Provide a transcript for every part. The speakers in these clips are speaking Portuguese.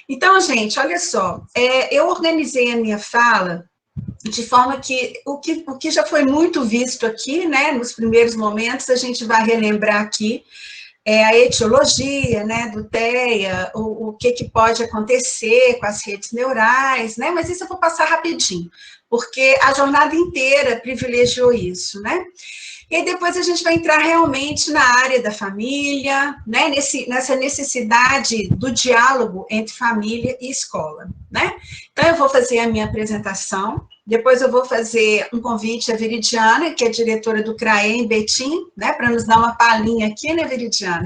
Então, gente, olha só, eu organizei a minha fala de forma que o que já foi muito visto aqui, né, nos primeiros momentos, a gente vai relembrar aqui, a etiologia, né, do TEA, o que pode acontecer com as redes neurais, né, mas isso eu vou passar rapidinho, porque a jornada inteira privilegiou isso, né. E aí depois a gente vai entrar realmente na área da família, né, nessa necessidade do diálogo entre família e escola, né. Então, eu vou fazer a minha apresentação, depois eu vou fazer um convite à Veridiana, que é diretora do CRAE em Betim, né, para nos dar uma palhinha aqui, né, Veridiana?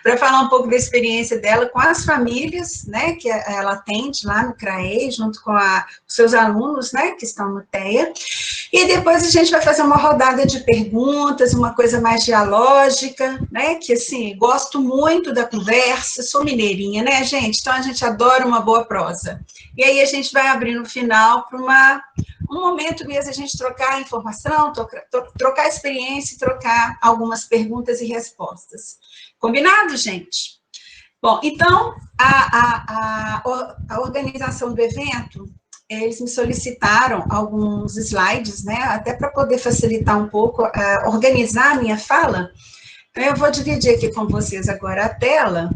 Para falar um pouco da experiência dela com as famílias, né, que ela atende lá no CRAE, junto com os seus alunos, né, que estão no TEA. E depois a gente vai fazer uma rodada de perguntas, uma coisa mais dialógica, né, que, assim, gosto muito da conversa, sou mineirinha, né, gente? Então, a gente adora uma boa prosa. E aí a gente vai abrir no final para um momento mesmo, a gente trocar informação, trocar experiência e trocar algumas perguntas e respostas. Combinado, gente? Bom, então, a organização do evento, eles me solicitaram alguns slides, né, até para poder facilitar um pouco, organizar a minha fala. Então, eu vou dividir aqui com vocês agora a tela,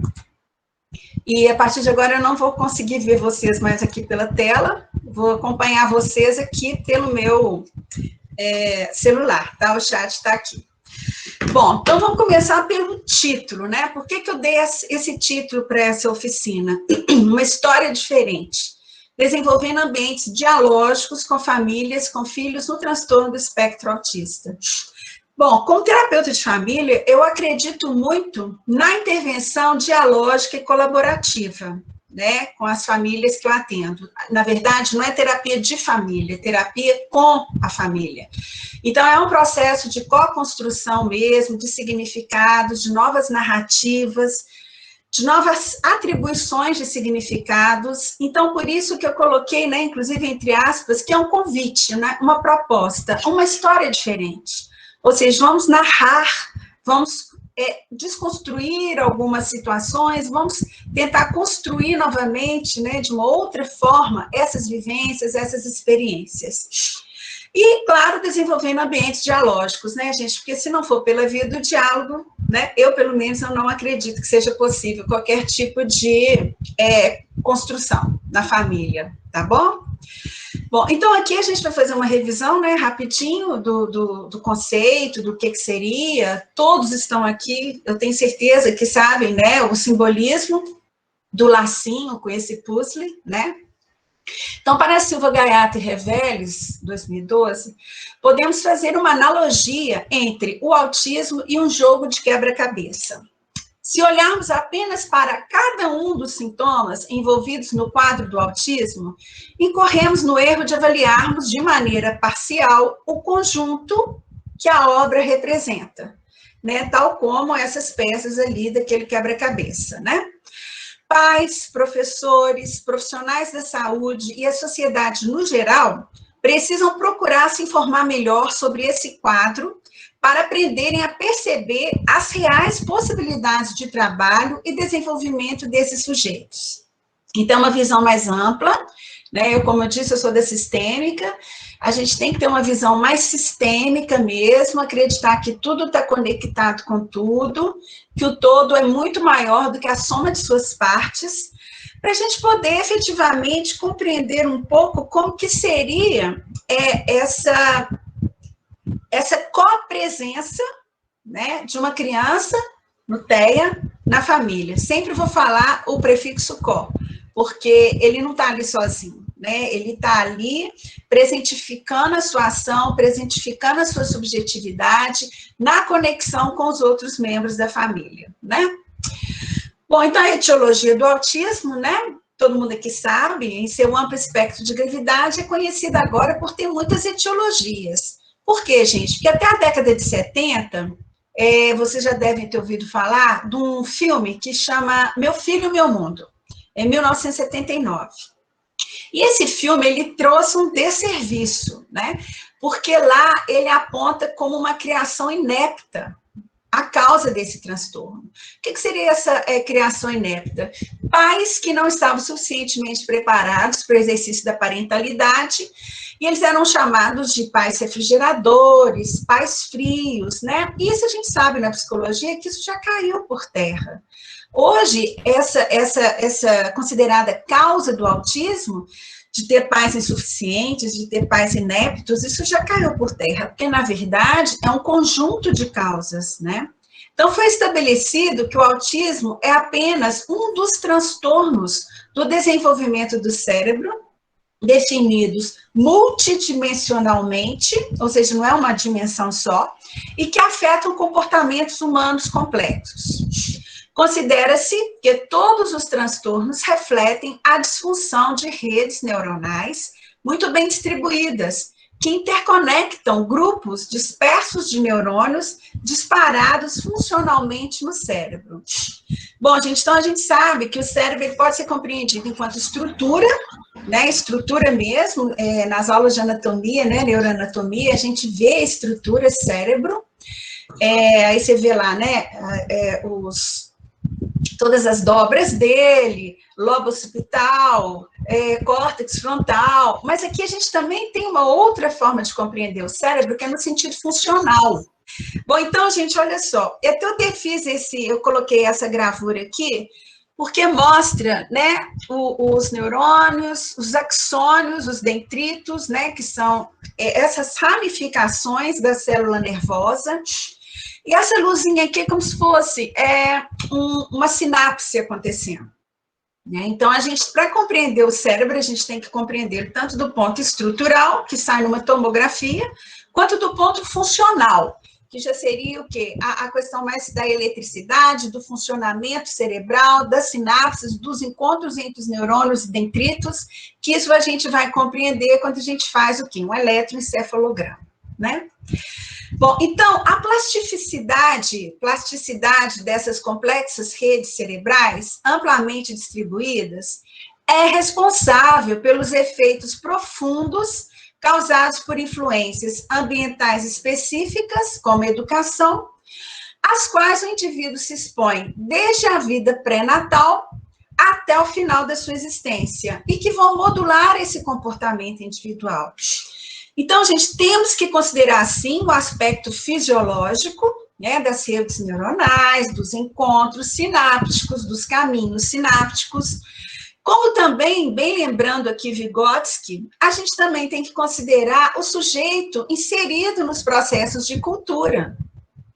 e a partir de agora eu não vou conseguir ver vocês mais aqui pela tela, vou acompanhar vocês aqui pelo meu celular, tá? O chat está aqui. Bom, então vamos começar pelo título, né? Por que eu dei esse título para essa oficina? Uma história diferente, desenvolvendo ambientes dialógicos com famílias com filhos no transtorno do espectro autista. Bom, como terapeuta de família, eu acredito muito na intervenção dialógica e colaborativa, né, com as famílias que eu atendo. Na verdade, não é terapia de família, é terapia com a família. Então, é um processo de co-construção mesmo, de significados, de novas narrativas, de novas atribuições de significados. Então, por isso que eu coloquei, né, inclusive entre aspas, que é um convite, né, uma proposta, uma história diferente. Ou seja, vamos narrar, vamos desconstruir algumas situações, vamos tentar construir novamente, né, de uma outra forma, essas vivências, essas experiências. E, claro, desenvolvendo ambientes dialógicos, né, gente? Porque se não for pela via do diálogo, né, eu, pelo menos, eu não acredito que seja possível qualquer tipo de construção na família, tá bom? Bom, então aqui a gente vai fazer uma revisão, né, rapidinho do conceito, do que seria. Todos estão aqui, eu tenho certeza que sabem, né, o simbolismo do lacinho com esse puzzle, né? Então, para Silva Gaiato e Reveles, 2012, podemos fazer uma analogia entre o autismo e um jogo de quebra-cabeça. Se olharmos apenas para cada um dos sintomas envolvidos no quadro do autismo, incorremos no erro de avaliarmos de maneira parcial o conjunto que a obra representa, né? Tal como essas peças ali daquele quebra-cabeça, né? Pais, professores, profissionais da saúde e a sociedade no geral precisam procurar se informar melhor sobre esse quadro para aprenderem a perceber as reais possibilidades de trabalho e desenvolvimento desses sujeitos. Então, uma visão mais ampla, né? Como eu disse, eu sou da sistêmica, a gente tem que ter uma visão mais sistêmica mesmo, acreditar que tudo está conectado com tudo, que o todo é muito maior do que a soma de suas partes, para a gente poder efetivamente compreender um pouco como que seria essa copresença, né, de uma criança no TEA, na família. Sempre vou falar o prefixo co, porque ele não está ali sozinho, né? Ele está ali presentificando a sua ação, presentificando a sua subjetividade na conexão com os outros membros da família, né? Bom, então a etiologia do autismo, né? Todo mundo aqui sabe, em seu amplo espectro de gravidade, é conhecida agora por ter muitas etiologias. Por quê, gente? Porque até a década de 70, vocês já devem ter ouvido falar de um filme que chama Meu Filho, Meu Mundo, em 1979. E esse filme, ele trouxe um desserviço, né? Porque lá ele aponta como uma criação inepta a causa desse transtorno. O que seria essa criação inepta? pais que não estavam suficientemente preparados para o exercício da parentalidade, e eles eram chamados de pais refrigeradores, pais frios, né? E isso a gente sabe na psicologia que isso já caiu por terra. Hoje, essa considerada causa do autismo, de ter pais insuficientes, de ter pais ineptos, isso já caiu por terra, porque, na verdade, é um conjunto de causas, né? Então, foi estabelecido que o autismo é apenas um dos transtornos do desenvolvimento do cérebro, definidos multidimensionalmente, ou seja, não é uma dimensão só, e que afetam comportamentos humanos complexos. Considera-se que todos os transtornos refletem a disfunção de redes neuronais muito bem distribuídas, que interconectam grupos dispersos de neurônios disparados funcionalmente no cérebro. Bom, gente, então a gente sabe que o cérebro ele pode ser compreendido enquanto estrutura, né, estrutura mesmo, nas aulas de anatomia, né, neuroanatomia, a gente vê a estrutura cérebro, aí você vê lá, né, todas as dobras dele, lobo occipital, córtex frontal, mas aqui a gente também tem uma outra forma de compreender o cérebro, que é no sentido funcional. Bom, então, gente, olha só, eu até fiz eu coloquei essa gravura aqui, porque mostra, né, os neurônios, os axônios, os dendritos, né, que são essas ramificações da célula nervosa. E essa luzinha aqui é como se fosse uma sinapse acontecendo. Né? Então, para compreender o cérebro, a gente tem que compreender tanto do ponto estrutural, que sai numa tomografia, quanto do ponto funcional, que já seria o quê? A questão mais da eletricidade, do funcionamento cerebral, das sinapses, dos encontros entre os neurônios e dendritos, que isso a gente vai compreender quando a gente faz o quê? Um eletroencefalograma, né? Bom, então, a plasticidade dessas complexas redes cerebrais, amplamente distribuídas, é responsável pelos efeitos profundos causados por influências ambientais específicas, como educação, às quais o indivíduo se expõe desde a vida pré-natal até o final da sua existência, e que vão modular esse comportamento individual. Então, gente, temos que considerar, sim, o aspecto fisiológico, né, das redes neuronais, dos encontros sinápticos, dos caminhos sinápticos, como também, bem lembrando aqui Vygotsky, a gente também tem que considerar o sujeito inserido nos processos de cultura.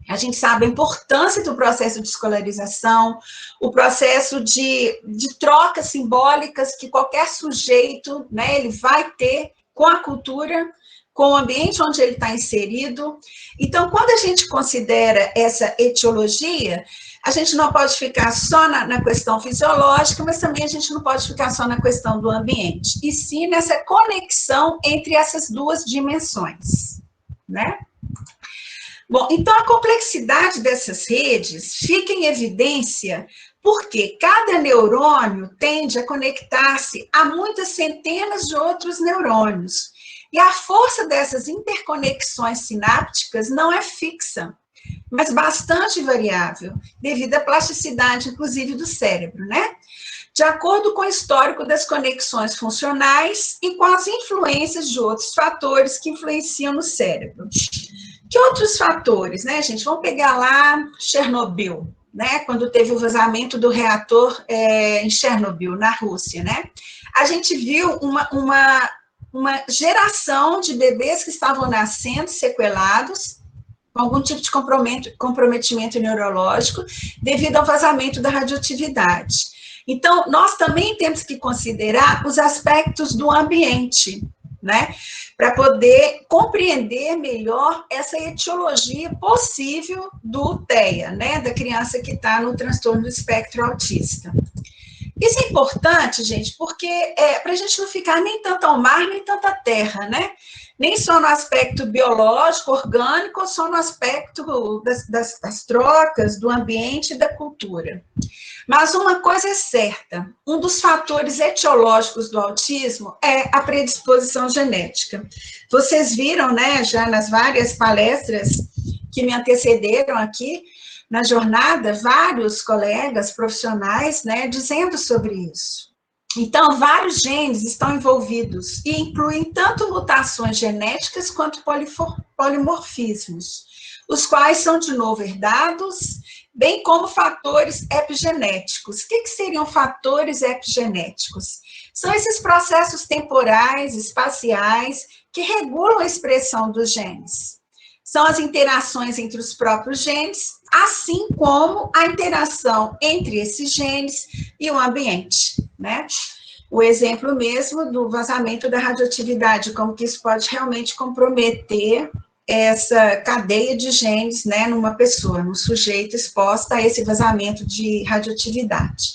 A gente sabe a importância do processo de escolarização, o processo de trocas simbólicas que qualquer sujeito, né, ele vai ter com a cultura, com o ambiente onde ele está inserido. Então, quando a gente considera essa etiologia, a gente não pode ficar só na questão fisiológica, mas também a gente não pode ficar só na questão do ambiente, e sim nessa conexão entre essas duas dimensões, né? Bom, então a complexidade dessas redes fica em evidência porque cada neurônio tende a conectar-se a muitas centenas de outros neurônios. E a força dessas interconexões sinápticas não é fixa, mas bastante variável, devido à plasticidade, inclusive, do cérebro, né? De acordo com o histórico das conexões funcionais e com as influências de outros fatores que influenciam no cérebro. Que outros fatores, né, gente? Vamos pegar lá Chernobyl, né? Quando teve o vazamento do reator em Chernobyl, na Rússia, né? A gente viu uma geração de bebês que estavam nascendo sequelados, com algum tipo de comprometimento neurológico, devido ao vazamento da radioatividade. Então, nós também temos que considerar os aspectos do ambiente, né? Para poder compreender melhor essa etiologia possível do TEA, né? Da criança que está no transtorno do espectro autista. Isso é importante, gente, porque para a gente não ficar nem tanto ao mar, nem tanto à terra, né? Nem só no aspecto biológico, orgânico, ou só no aspecto das trocas, do ambiente e da cultura. Mas uma coisa é certa, um dos fatores etiológicos do autismo é a predisposição genética. Vocês viram, né, já nas várias palestras que me antecederam aqui, na jornada vários colegas profissionais, né, dizendo sobre isso. Então, vários genes estão envolvidos e incluem tanto mutações genéticas quanto polimorfismos, os quais são, de novo, herdados, bem como fatores epigenéticos. O que seriam fatores epigenéticos? São esses processos temporais, espaciais, que regulam a expressão dos genes. São as interações entre os próprios genes, assim como a interação entre esses genes e o ambiente, né? O exemplo mesmo do vazamento da radioatividade, como que isso pode realmente comprometer essa cadeia de genes, né, numa pessoa, num sujeito exposto a esse vazamento de radioatividade.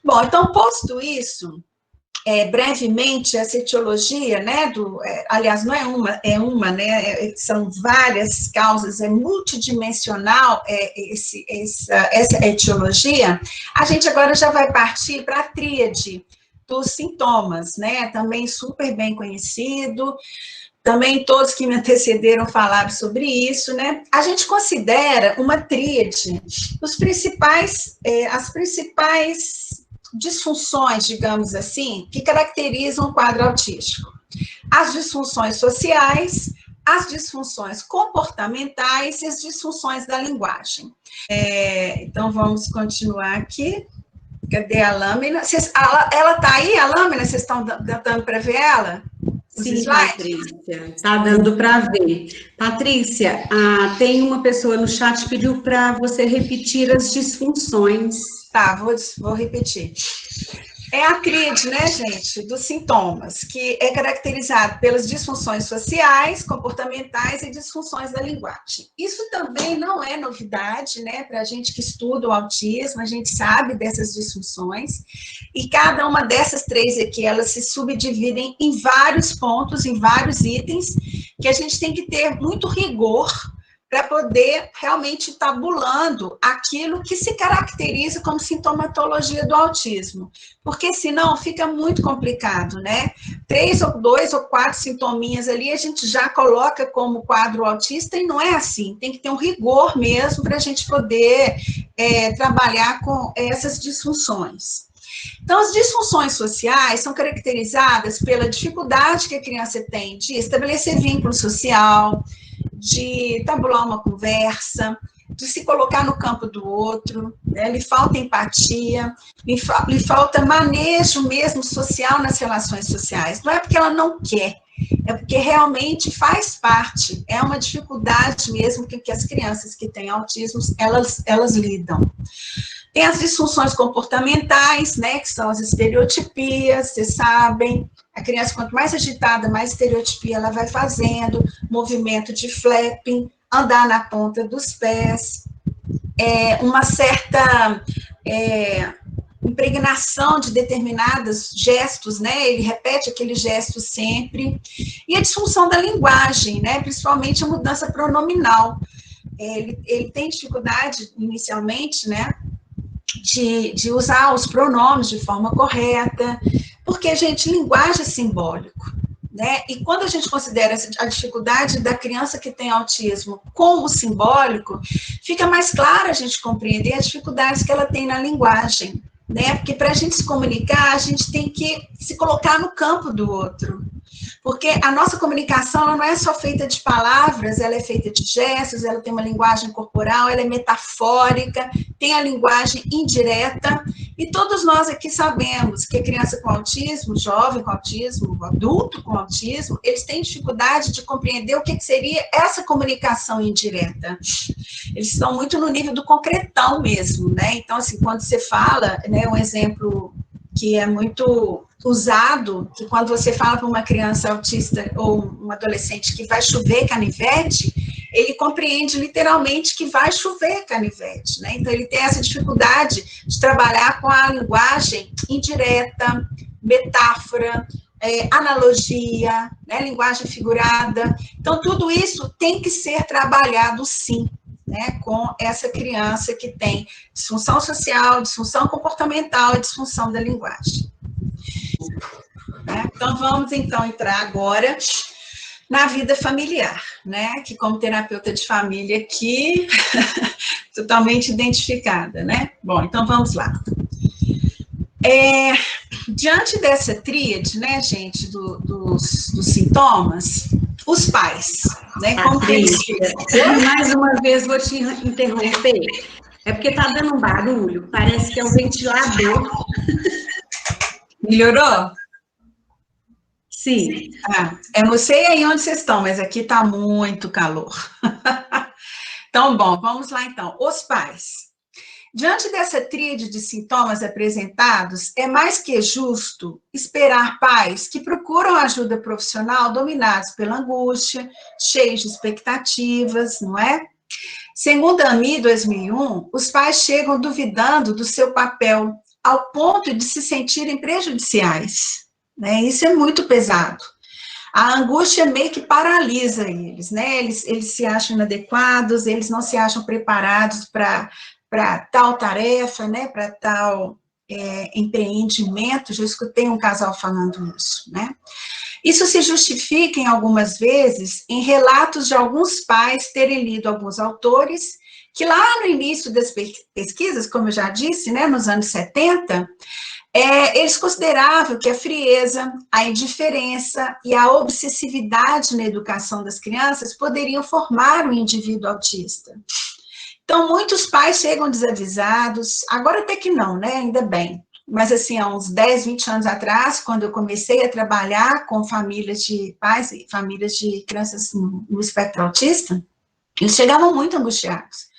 Bom, então, posto isso, brevemente, essa etiologia, né, aliás, não é uma, né, são várias causas, é multidimensional essa etiologia, a gente agora já vai partir para a tríade dos sintomas, né, também super bem conhecido, também todos que me antecederam falaram sobre isso, né, a gente considera uma tríade as principais disfunções, digamos assim, que caracterizam o quadro autístico. As disfunções sociais, as disfunções comportamentais e as disfunções da linguagem. Então, vamos continuar aqui. Cadê a lâmina? Ela está aí, a lâmina? Vocês estão dando para ver ela? Sim, Patrícia, está dando para ver. Patrícia, tem uma pessoa no chat que pediu para você repetir as disfunções. Tá, vou repetir. É a tríade, né, gente, dos sintomas, que é caracterizado pelas disfunções sociais, comportamentais e disfunções da linguagem. Isso também não é novidade, né, para a gente que estuda o autismo, a gente sabe dessas disfunções, e cada uma dessas três aqui, elas se subdividem em vários pontos, em vários itens, que a gente tem que ter muito rigor para poder realmente tabulando aquilo que se caracteriza como sintomatologia do autismo, porque senão fica muito complicado, né? 2 ou 4 sintominhas ali a gente já coloca como quadro autista e não é assim, tem que ter um rigor mesmo para a gente poder trabalhar com essas disfunções. Então, as disfunções sociais são caracterizadas pela dificuldade que a criança tem de estabelecer vínculo social, de tabular uma conversa, de se colocar no campo do outro, né? Lhe falta empatia, lhe falta manejo mesmo social nas relações sociais. Não é porque ela não quer, é porque realmente faz parte, é uma dificuldade mesmo que as crianças que têm autismo, elas lidam. Tem as disfunções comportamentais, né, que são as estereotipias, vocês sabem. A criança, quanto mais agitada, mais estereotipia ela vai fazendo, movimento de flapping, andar na ponta dos pés, uma certa impregnação de determinados gestos, né, ele repete aquele gesto sempre, e a disfunção da linguagem, né, principalmente a mudança pronominal. Ele tem dificuldade, inicialmente, né, de usar os pronomes de forma correta, porque, gente, linguagem é simbólico, né? E quando a gente considera a dificuldade da criança que tem autismo com o simbólico, fica mais claro a gente compreender as dificuldades que ela tem na linguagem, né? Porque para a gente se comunicar, a gente tem que se colocar no campo do outro. Porque a nossa comunicação ela não é só feita de palavras, ela é feita de gestos, ela tem uma linguagem corporal, ela é metafórica, tem a linguagem indireta, e todos nós aqui sabemos que a criança com autismo, jovem com autismo, adulto com autismo, eles têm dificuldade de compreender o que seria essa comunicação indireta. Eles estão muito no nível do concretão mesmo, né? Então, assim, quando você fala, né, um exemplo que é muito usado, que quando você fala para uma criança autista ou um adolescente que vai chover canivete, ele compreende literalmente que vai chover canivete, né? Então, ele tem essa dificuldade de trabalhar com a linguagem indireta, metáfora, analogia, né? Linguagem figurada. Então, tudo isso tem que ser trabalhado, sim, né, com essa criança que tem disfunção social, disfunção comportamental e disfunção da linguagem. Né? Então, vamos então entrar agora na vida familiar, né, que como terapeuta de família aqui, totalmente identificada, né? Bom, então vamos lá. Diante dessa tríade, né, gente, dos sintomas, os pais, né, como que eles ficam? Mais uma vez vou te interromper, é porque tá dando um barulho, parece que é o ventilador. Melhorou? Sim. Eu não sei aí onde vocês estão, mas aqui tá muito calor. Então, bom, vamos lá então. Os pais. Diante dessa tríade de sintomas apresentados, é mais que justo esperar pais que procuram ajuda profissional dominados pela angústia, cheios de expectativas, não é? Segundo a AMI 2001, os pais chegam duvidando do seu papel ao ponto de se sentirem prejudiciais, né? Isso é muito pesado. A angústia meio que paralisa eles, né? Eles se acham inadequados, eles não se acham preparados para tal tarefa, né? Para tal empreendimento. Já escutei um casal falando isso, né? Isso se justifica, em algumas vezes, em relatos de alguns pais terem lido alguns autores que lá no início das pesquisas, como eu já disse, né, nos anos 70, eles consideravam que a frieza, a indiferença e a obsessividade na educação das crianças poderiam formar um indivíduo autista. Então, muitos pais chegam desavisados, agora até que não, né, ainda bem. Mas, assim, há uns 10, 20 anos atrás, quando eu comecei a trabalhar com famílias de pais e famílias de crianças no espectro autista, eles chegavam muito angustiados.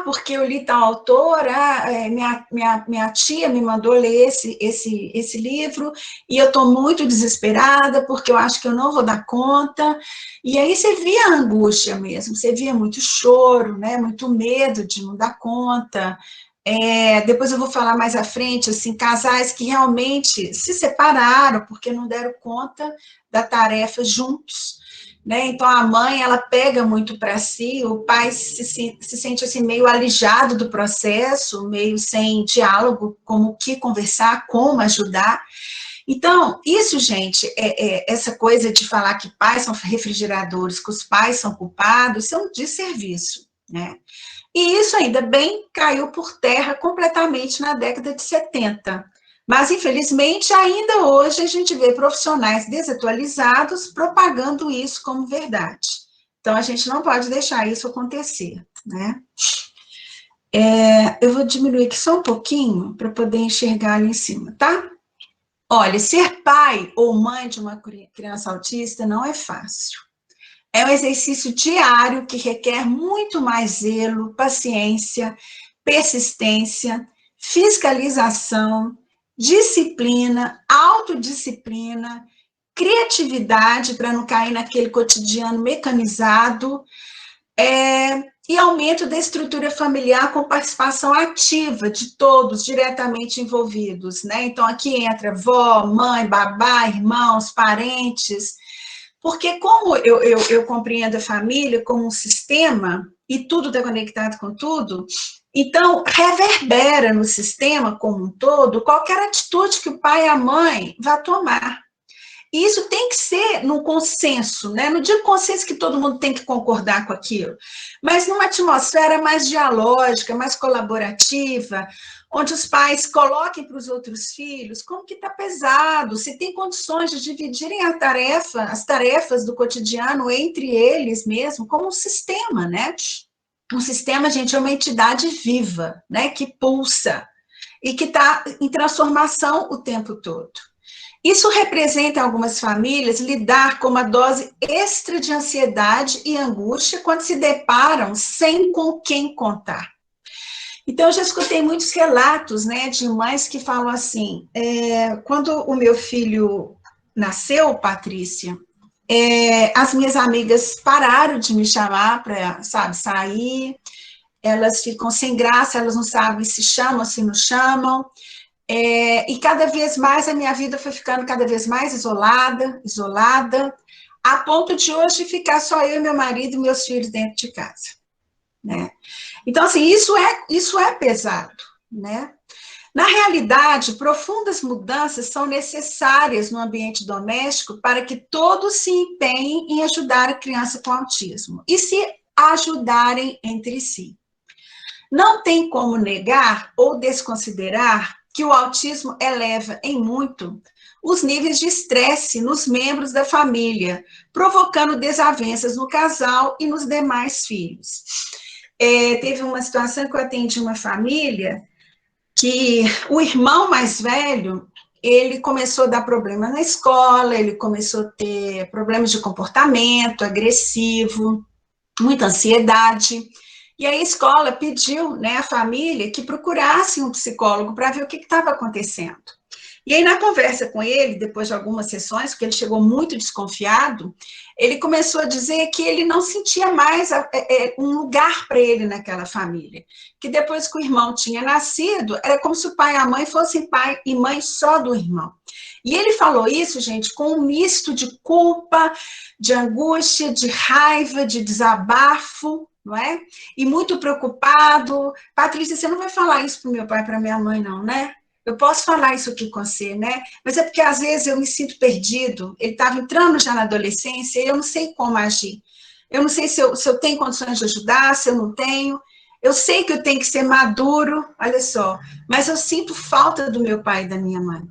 Porque eu li tal autor, minha tia me mandou ler esse livro, e eu estou muito desesperada, porque eu acho que eu não vou dar conta. E aí você via a angústia mesmo, você via muito choro, né, muito medo de não dar conta. Depois eu vou falar mais à frente, assim, casais que realmente se separaram, porque não deram conta da tarefa juntos, né? Então a mãe, ela pega muito para si, o pai se sente assim meio alijado do processo, meio sem diálogo, como o que conversar, como ajudar. Então, isso, gente, essa coisa de falar que pais são refrigeradores, que os pais são culpados, isso é um desserviço, né? E isso, ainda bem, caiu por terra completamente na década de 70. Mas, infelizmente, ainda hoje a gente vê profissionais desatualizados propagando isso como verdade. Então, a gente não pode deixar isso acontecer, né? Eu vou diminuir aqui só um pouquinho para poder enxergar ali em cima, tá? Olha, ser pai ou mãe de uma criança autista não é fácil. É um exercício diário que requer muito mais zelo, paciência, persistência, fiscalização, disciplina, autodisciplina, criatividade para não cair naquele cotidiano mecanizado, e aumento da estrutura familiar com participação ativa de todos diretamente envolvidos, né? Então, aqui entra vó, mãe, babá, irmãos, parentes, porque como eu compreendo a família como um sistema, e tudo está conectado com tudo, então reverbera no sistema como um todo qualquer atitude que o pai e a mãe vá tomar. E isso tem que ser num consenso, né? Não digo consenso que todo mundo tem que concordar com aquilo, mas numa atmosfera mais dialógica, mais colaborativa, onde os pais coloquem para os outros filhos como que está pesado, se tem condições de dividirem as tarefas do cotidiano entre eles mesmo, como um sistema, né? Um sistema, gente, é uma entidade viva, né? Que pulsa e que está em transformação o tempo todo. Isso representa, em algumas famílias, lidar com uma dose extra de ansiedade e angústia quando se deparam sem com quem contar. Então, eu já escutei muitos relatos, né, de mães que falam assim, quando o meu filho nasceu, Patrícia, as minhas amigas pararam de me chamar para, sair, elas ficam sem graça, elas não sabem se chamam, se não chamam, e cada vez mais a minha vida foi ficando cada vez mais isolada, a ponto de hoje ficar só eu, meu marido e meus filhos dentro de casa, né? Então, assim, isso é pesado, né? Na realidade, profundas mudanças são necessárias no ambiente doméstico para que todos se empenhem em ajudar a criança com autismo e se ajudarem entre si. Não tem como negar ou desconsiderar que o autismo eleva em muito os níveis de estresse nos membros da família, provocando desavenças no casal e nos demais filhos. Teve uma situação que eu atendi uma família que o irmão mais velho, ele começou a dar problema na escola, ele começou a ter problemas de comportamento agressivo, muita ansiedade, e aí a escola pediu, né, à família que procurasse um psicólogo para ver o que estava acontecendo. E aí, na conversa com ele, depois de algumas sessões, porque ele chegou muito desconfiado, ele começou a dizer que ele não sentia mais um lugar para ele naquela família. Que depois que o irmão tinha nascido, era como se o pai e a mãe fossem pai e mãe só do irmão. E ele falou isso, gente, com um misto de culpa, de angústia, de raiva, de desabafo, não é? E muito preocupado. Patrícia, você não vai falar isso para o meu pai e para minha mãe, não, né? Eu posso falar isso aqui com você, né? Mas é porque às vezes eu me sinto perdido. Ele estava entrando já na adolescência e eu não sei como agir. Eu não sei se eu tenho condições de ajudar, se eu não tenho. Eu sei que eu tenho que ser maduro, olha só, mas eu sinto falta do meu pai e da minha mãe.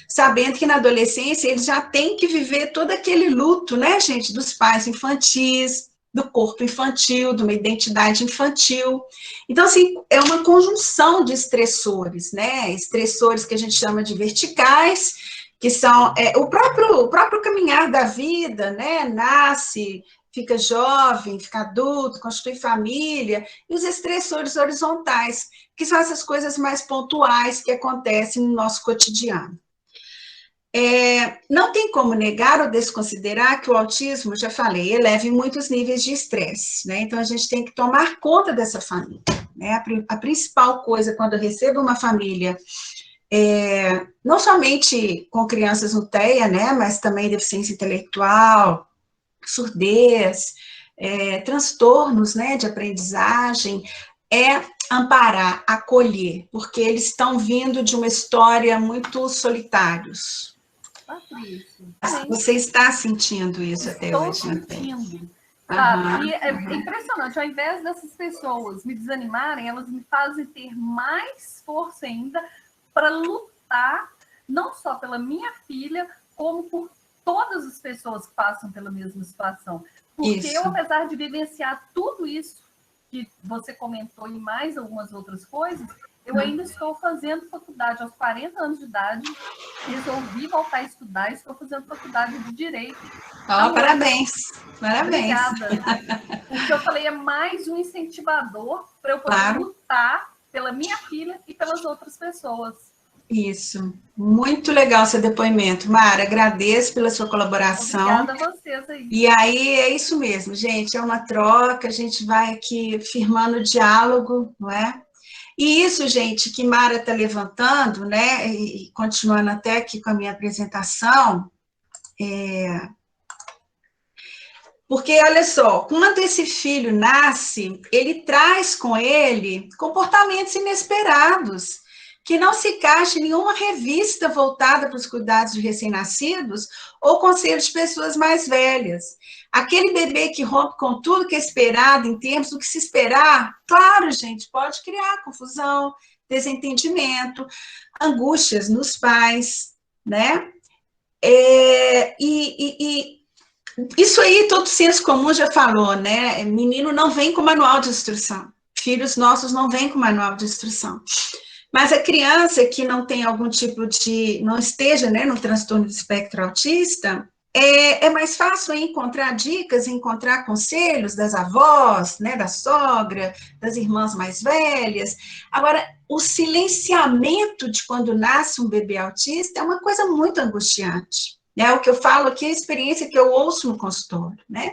Sabendo que na adolescência eles já têm que viver todo aquele luto, né, gente, dos pais infantis, do corpo infantil, de uma identidade infantil. Então, assim, é uma conjunção de estressores, né? Estressores que a gente chama de verticais, que são o próprio caminhar da vida, né? Nasce, fica jovem, fica adulto, constitui família, e os estressores horizontais, que são essas coisas mais pontuais que acontecem no nosso cotidiano. Não tem como negar ou desconsiderar que o autismo, já falei, eleva em muitos níveis de estresse, né? Então, a gente tem que tomar conta dessa família, né? A principal coisa, quando eu recebo uma família, não somente com crianças no TEA, né? Mas também deficiência intelectual, surdez, transtornos, né? De aprendizagem, amparar, acolher, porque eles estão vindo de uma história muito solitários. Patrícia. Você está sentindo isso até hoje? Estou sentindo. Sabe? E é impressionante, ao invés dessas pessoas me desanimarem, elas me fazem ter mais força ainda para lutar, não só pela minha filha, como por todas as pessoas que passam pela mesma situação. Porque eu, apesar de vivenciar tudo isso que você comentou e mais algumas outras coisas, eu ainda estou fazendo faculdade aos 40 anos de idade, resolvi voltar a estudar, estou fazendo faculdade de Direito. Parabéns, parabéns. Obrigada. Porque eu falei, é mais um incentivador para eu poder lutar pela minha filha e pelas outras pessoas. Isso, muito legal seu depoimento, Mara, agradeço pela sua colaboração. Obrigada a vocês aí. E aí, é isso mesmo, gente, é uma troca, a gente vai aqui firmando o diálogo, não é? E isso, gente, que Mara está levantando, né, e continuando até aqui com a minha apresentação, porque, olha só, quando esse filho nasce, ele traz com ele comportamentos inesperados, que não se encaixa em nenhuma revista voltada para os cuidados de recém-nascidos ou conselhos de pessoas mais velhas. Aquele bebê que rompe com tudo que é esperado em termos do que se esperar, claro, gente, pode criar confusão, desentendimento, angústias nos pais, né? Isso aí todo senso comum já falou, né? Menino não vem com manual de instrução, filhos nossos não vêm com manual de instrução. Mas a criança que não tem algum tipo de, não esteja, né, no transtorno do espectro autista, é mais fácil encontrar dicas, encontrar conselhos das avós, né, da sogra, das irmãs mais velhas. Agora, o silenciamento de quando nasce um bebê autista é uma coisa muito angustiante. Né? O que eu falo aqui é a experiência que eu ouço no consultório. Né?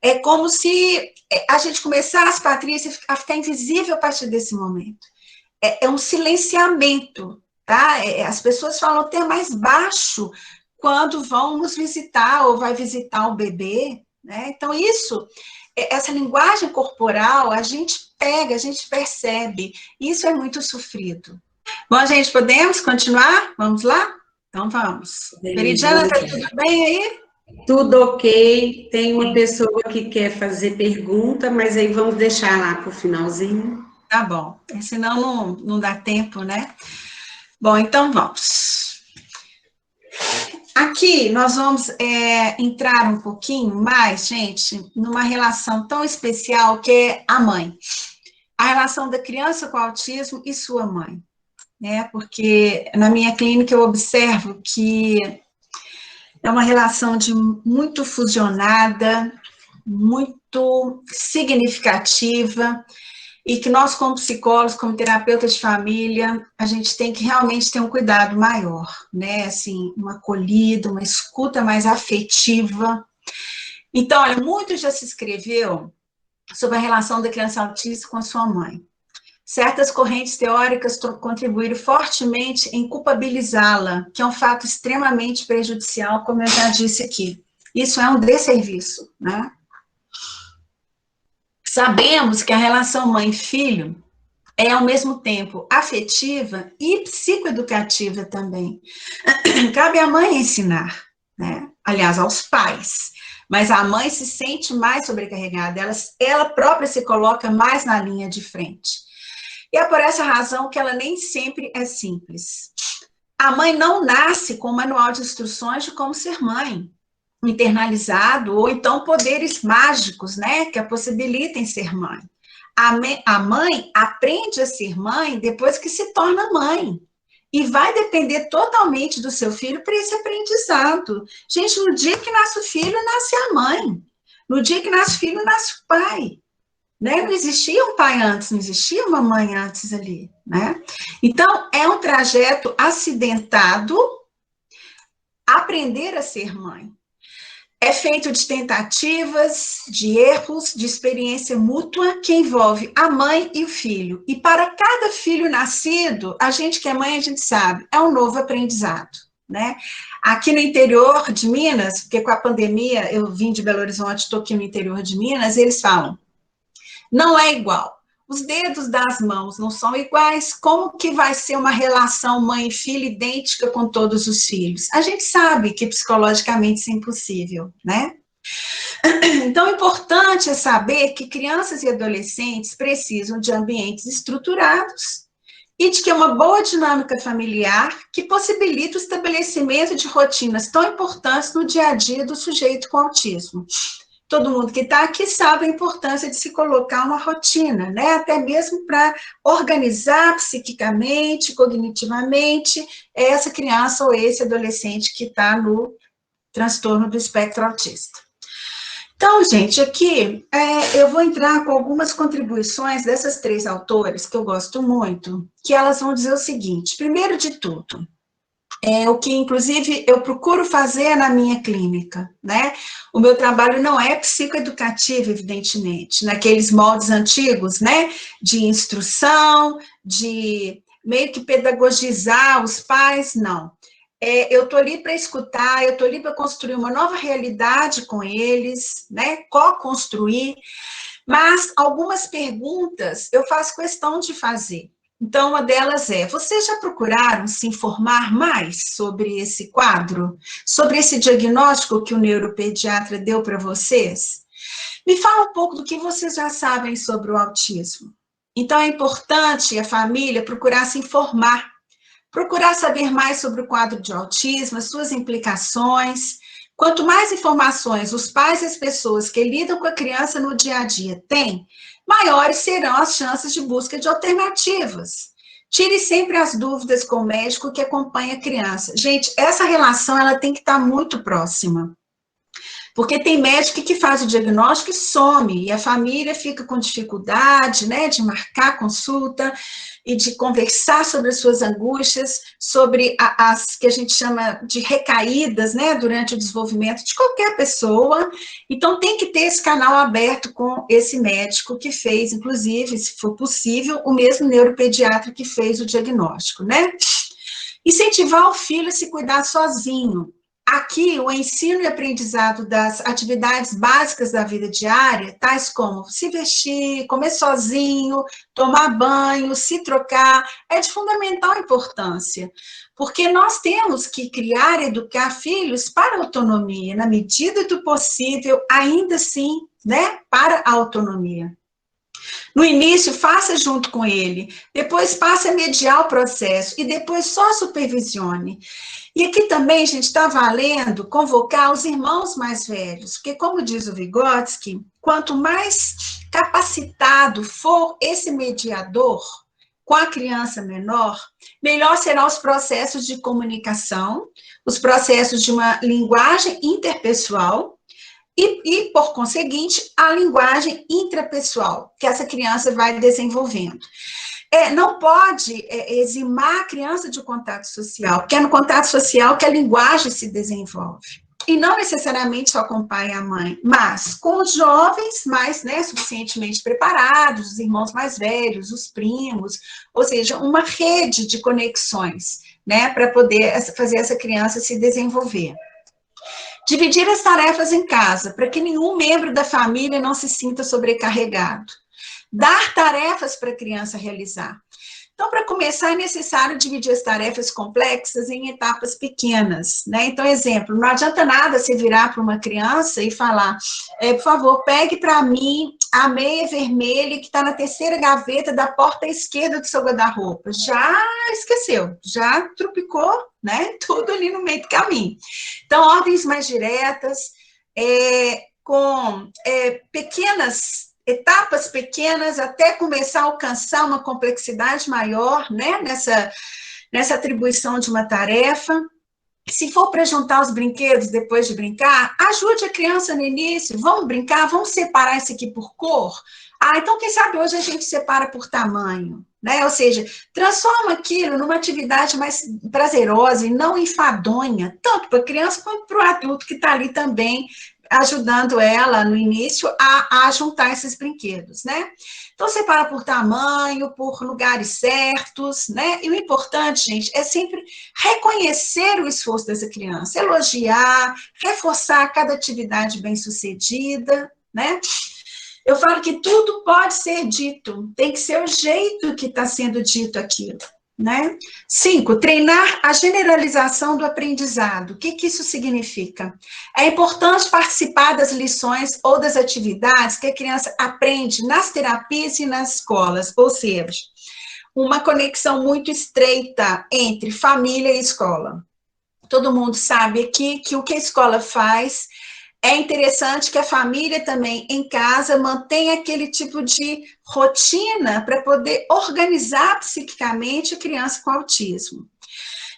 É como se a gente começasse, Patrícia, a ficar invisível a partir desse momento. É um silenciamento, tá? As pessoas falam até mais baixo quando vão nos visitar ou vai visitar o bebê, né? Então, essa linguagem corporal, a gente pega, a gente percebe, isso é muito sofrido. Bom, gente, podemos continuar? Vamos lá? Então, vamos. Veridiana, está tudo bem aí? Tudo ok. Tem uma pessoa que quer fazer pergunta, mas aí vamos deixar lá para o finalzinho. Tá bom, senão não dá tempo, né? Bom, então vamos. Aqui nós vamos entrar um pouquinho mais, gente, numa relação tão especial que é a mãe. A relação da criança com autismo e sua mãe, né? Porque na minha clínica eu observo que é uma relação muito fusionada, muito significativa, e que nós, como psicólogos, como terapeutas de família, a gente tem que realmente ter um cuidado maior, né? Assim, uma acolhida, uma escuta mais afetiva. Então, olha, muito já se escreveu sobre a relação da criança autista com a sua mãe. Certas correntes teóricas contribuíram fortemente em culpabilizá-la, que é um fato extremamente prejudicial, como eu já disse aqui. Isso é um desserviço, né? Sabemos que a relação mãe-filho é, ao mesmo tempo, afetiva e psicoeducativa também. Cabe à mãe ensinar, né? Aliás, aos pais. Mas a mãe se sente mais sobrecarregada, ela própria se coloca mais na linha de frente. E é por essa razão que ela nem sempre é simples. A mãe não nasce com um manual de instruções de como ser mãe, internalizado, ou então poderes mágicos, né, que a possibilitem ser mãe. A mãe aprende a ser mãe depois que se torna mãe. E vai depender totalmente do seu filho para esse aprendizado. Gente, no dia que nasce o filho, nasce a mãe. No dia que nasce o filho, nasce o pai. Né? Não existia um pai antes, não existia uma mãe antes ali, né? Então, é um trajeto acidentado aprender a ser mãe. É feito de tentativas, de erros, de experiência mútua que envolve a mãe e o filho. E para cada filho nascido, a gente que é mãe, a gente sabe, é um novo aprendizado, né? Aqui no interior de Minas, porque com a pandemia eu vim de Belo Horizonte, estou aqui no interior de Minas, eles falam, não é igual. Os dedos das mãos não são iguais. Como que vai ser uma relação mãe e filho idêntica com todos os filhos? A gente sabe que psicologicamente isso é impossível, né? Então, o importante é saber que crianças e adolescentes precisam de ambientes estruturados e de que é uma boa dinâmica familiar que possibilita o estabelecimento de rotinas tão importantes no dia a dia do sujeito com autismo. Todo mundo que está aqui sabe a importância de se colocar uma rotina, né? Até mesmo para organizar psiquicamente, cognitivamente, essa criança ou esse adolescente que está no transtorno do espectro autista. Então, gente, aqui eu vou entrar com algumas contribuições dessas 3 autores, que eu gosto muito, que elas vão dizer o seguinte, primeiro de tudo, o que, inclusive, eu procuro fazer na minha clínica, né? O meu trabalho não é psicoeducativo, evidentemente, naqueles moldes antigos, né? De instrução, de meio que pedagogizar os pais, não. Eu estou ali para escutar, eu estou ali para construir uma nova realidade com eles, né? Co-construir, mas algumas perguntas eu faço questão de fazer. Então, uma delas é, vocês já procuraram se informar mais sobre esse quadro? Sobre esse diagnóstico que o neuropediatra deu para vocês? Me fala um pouco do que vocês já sabem sobre o autismo. Então, é importante a família procurar se informar, procurar saber mais sobre o quadro de autismo, as suas implicações. Quanto mais informações os pais e as pessoas que lidam com a criança no dia a dia têm, maiores serão as chances de busca de alternativas. Tire sempre as dúvidas com o médico que acompanha a criança. Gente, essa relação ela tem que estar muito próxima. Porque tem médico que faz o diagnóstico e some, e a família fica com dificuldade, né, de marcar consulta e de conversar sobre as suas angústias, sobre as que a gente chama de recaídas, né, durante o desenvolvimento de qualquer pessoa. Então, tem que ter esse canal aberto com esse médico que fez, inclusive, se for possível, o mesmo neuropediatra que fez o diagnóstico, né? Incentivar o filho a se cuidar sozinho. Aqui, o ensino e aprendizado das atividades básicas da vida diária, tais como se vestir, comer sozinho, tomar banho, se trocar, é de fundamental importância, porque nós temos que criar e educar filhos para a autonomia, na medida do possível, ainda assim, né, para a autonomia. No início, faça junto com ele, depois passe a mediar o processo e depois só supervisione. E aqui também, gente, está valendo convocar os irmãos mais velhos, porque, como diz o Vygotsky, quanto mais capacitado for esse mediador com a criança menor, melhor serão os processos de comunicação, os processos de uma linguagem interpessoal e, por conseguinte, a linguagem intrapessoal que essa criança vai desenvolvendo. Não pode eximar a criança de contato social, porque é no contato social que a linguagem se desenvolve. E não necessariamente só com o pai e a mãe, mas com os jovens mais, né, suficientemente preparados, os irmãos mais velhos, os primos, ou seja, uma rede de conexões, né, para poder fazer essa criança se desenvolver. Dividir as tarefas em casa, para que nenhum membro da família não se sinta sobrecarregado. Dar tarefas para a criança realizar. Então, para começar, é necessário dividir as tarefas complexas em etapas pequenas, né? Então, exemplo, não adianta nada você virar para uma criança e falar, por favor, pegue para mim a meia vermelha que está na terceira gaveta da porta esquerda do seu guarda-roupa. Já esqueceu, já trupicou, né? Tudo ali no meio do caminho. Então, ordens mais diretas, com etapas pequenas até começar a alcançar uma complexidade maior, né, nessa atribuição de uma tarefa. Se for para juntar os brinquedos depois de brincar, ajude a criança no início, vamos brincar, vamos separar isso aqui por cor? Então quem sabe hoje a gente separa por tamanho, né? Ou seja, transforma aquilo numa atividade mais prazerosa e não enfadonha, tanto para a criança quanto para o adulto que está ali também, ajudando ela, no início, a juntar esses brinquedos, né? Então, separa por tamanho, por lugares certos, né? E o importante, gente, é sempre reconhecer o esforço dessa criança, elogiar, reforçar cada atividade bem-sucedida, né? Eu falo que tudo pode ser dito, tem que ser o jeito que está sendo dito aquilo, né? 5, treinar a generalização do aprendizado. O que isso significa? É importante participar das lições ou das atividades que a criança aprende nas terapias e nas escolas, ou seja, uma conexão muito estreita entre família e escola. Todo mundo sabe aqui que o que a escola faz é interessante que a família também, em casa, mantenha aquele tipo de rotina para poder organizar psiquicamente a criança com autismo.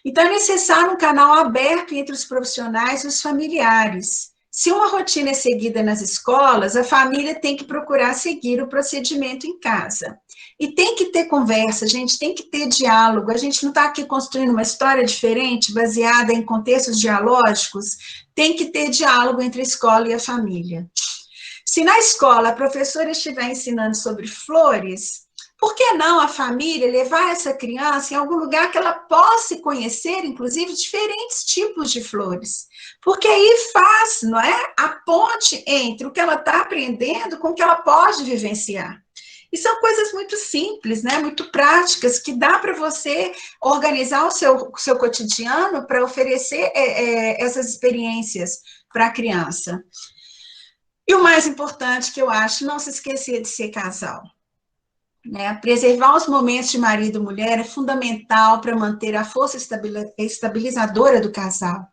Então, é necessário um canal aberto entre os profissionais e os familiares. Se uma rotina é seguida nas escolas, a família tem que procurar seguir o procedimento em casa. E tem que ter conversa, gente, tem que ter diálogo. A gente não está aqui construindo uma história diferente, baseada em contextos dialógicos. Tem que ter diálogo entre a escola e a família. Se na escola a professora estiver ensinando sobre flores, por que não a família levar essa criança em algum lugar que ela possa conhecer, inclusive, diferentes tipos de flores? Porque aí faz, não é, a ponte entre o que ela está aprendendo com o que ela pode vivenciar. E são coisas muito simples, né, muito práticas, que dá para você organizar o seu cotidiano para oferecer essas experiências para a criança. E o mais importante que eu acho, não se esquecer de ser casal. Né? Preservar os momentos de marido e mulher é fundamental para manter a força estabilizadora do casal.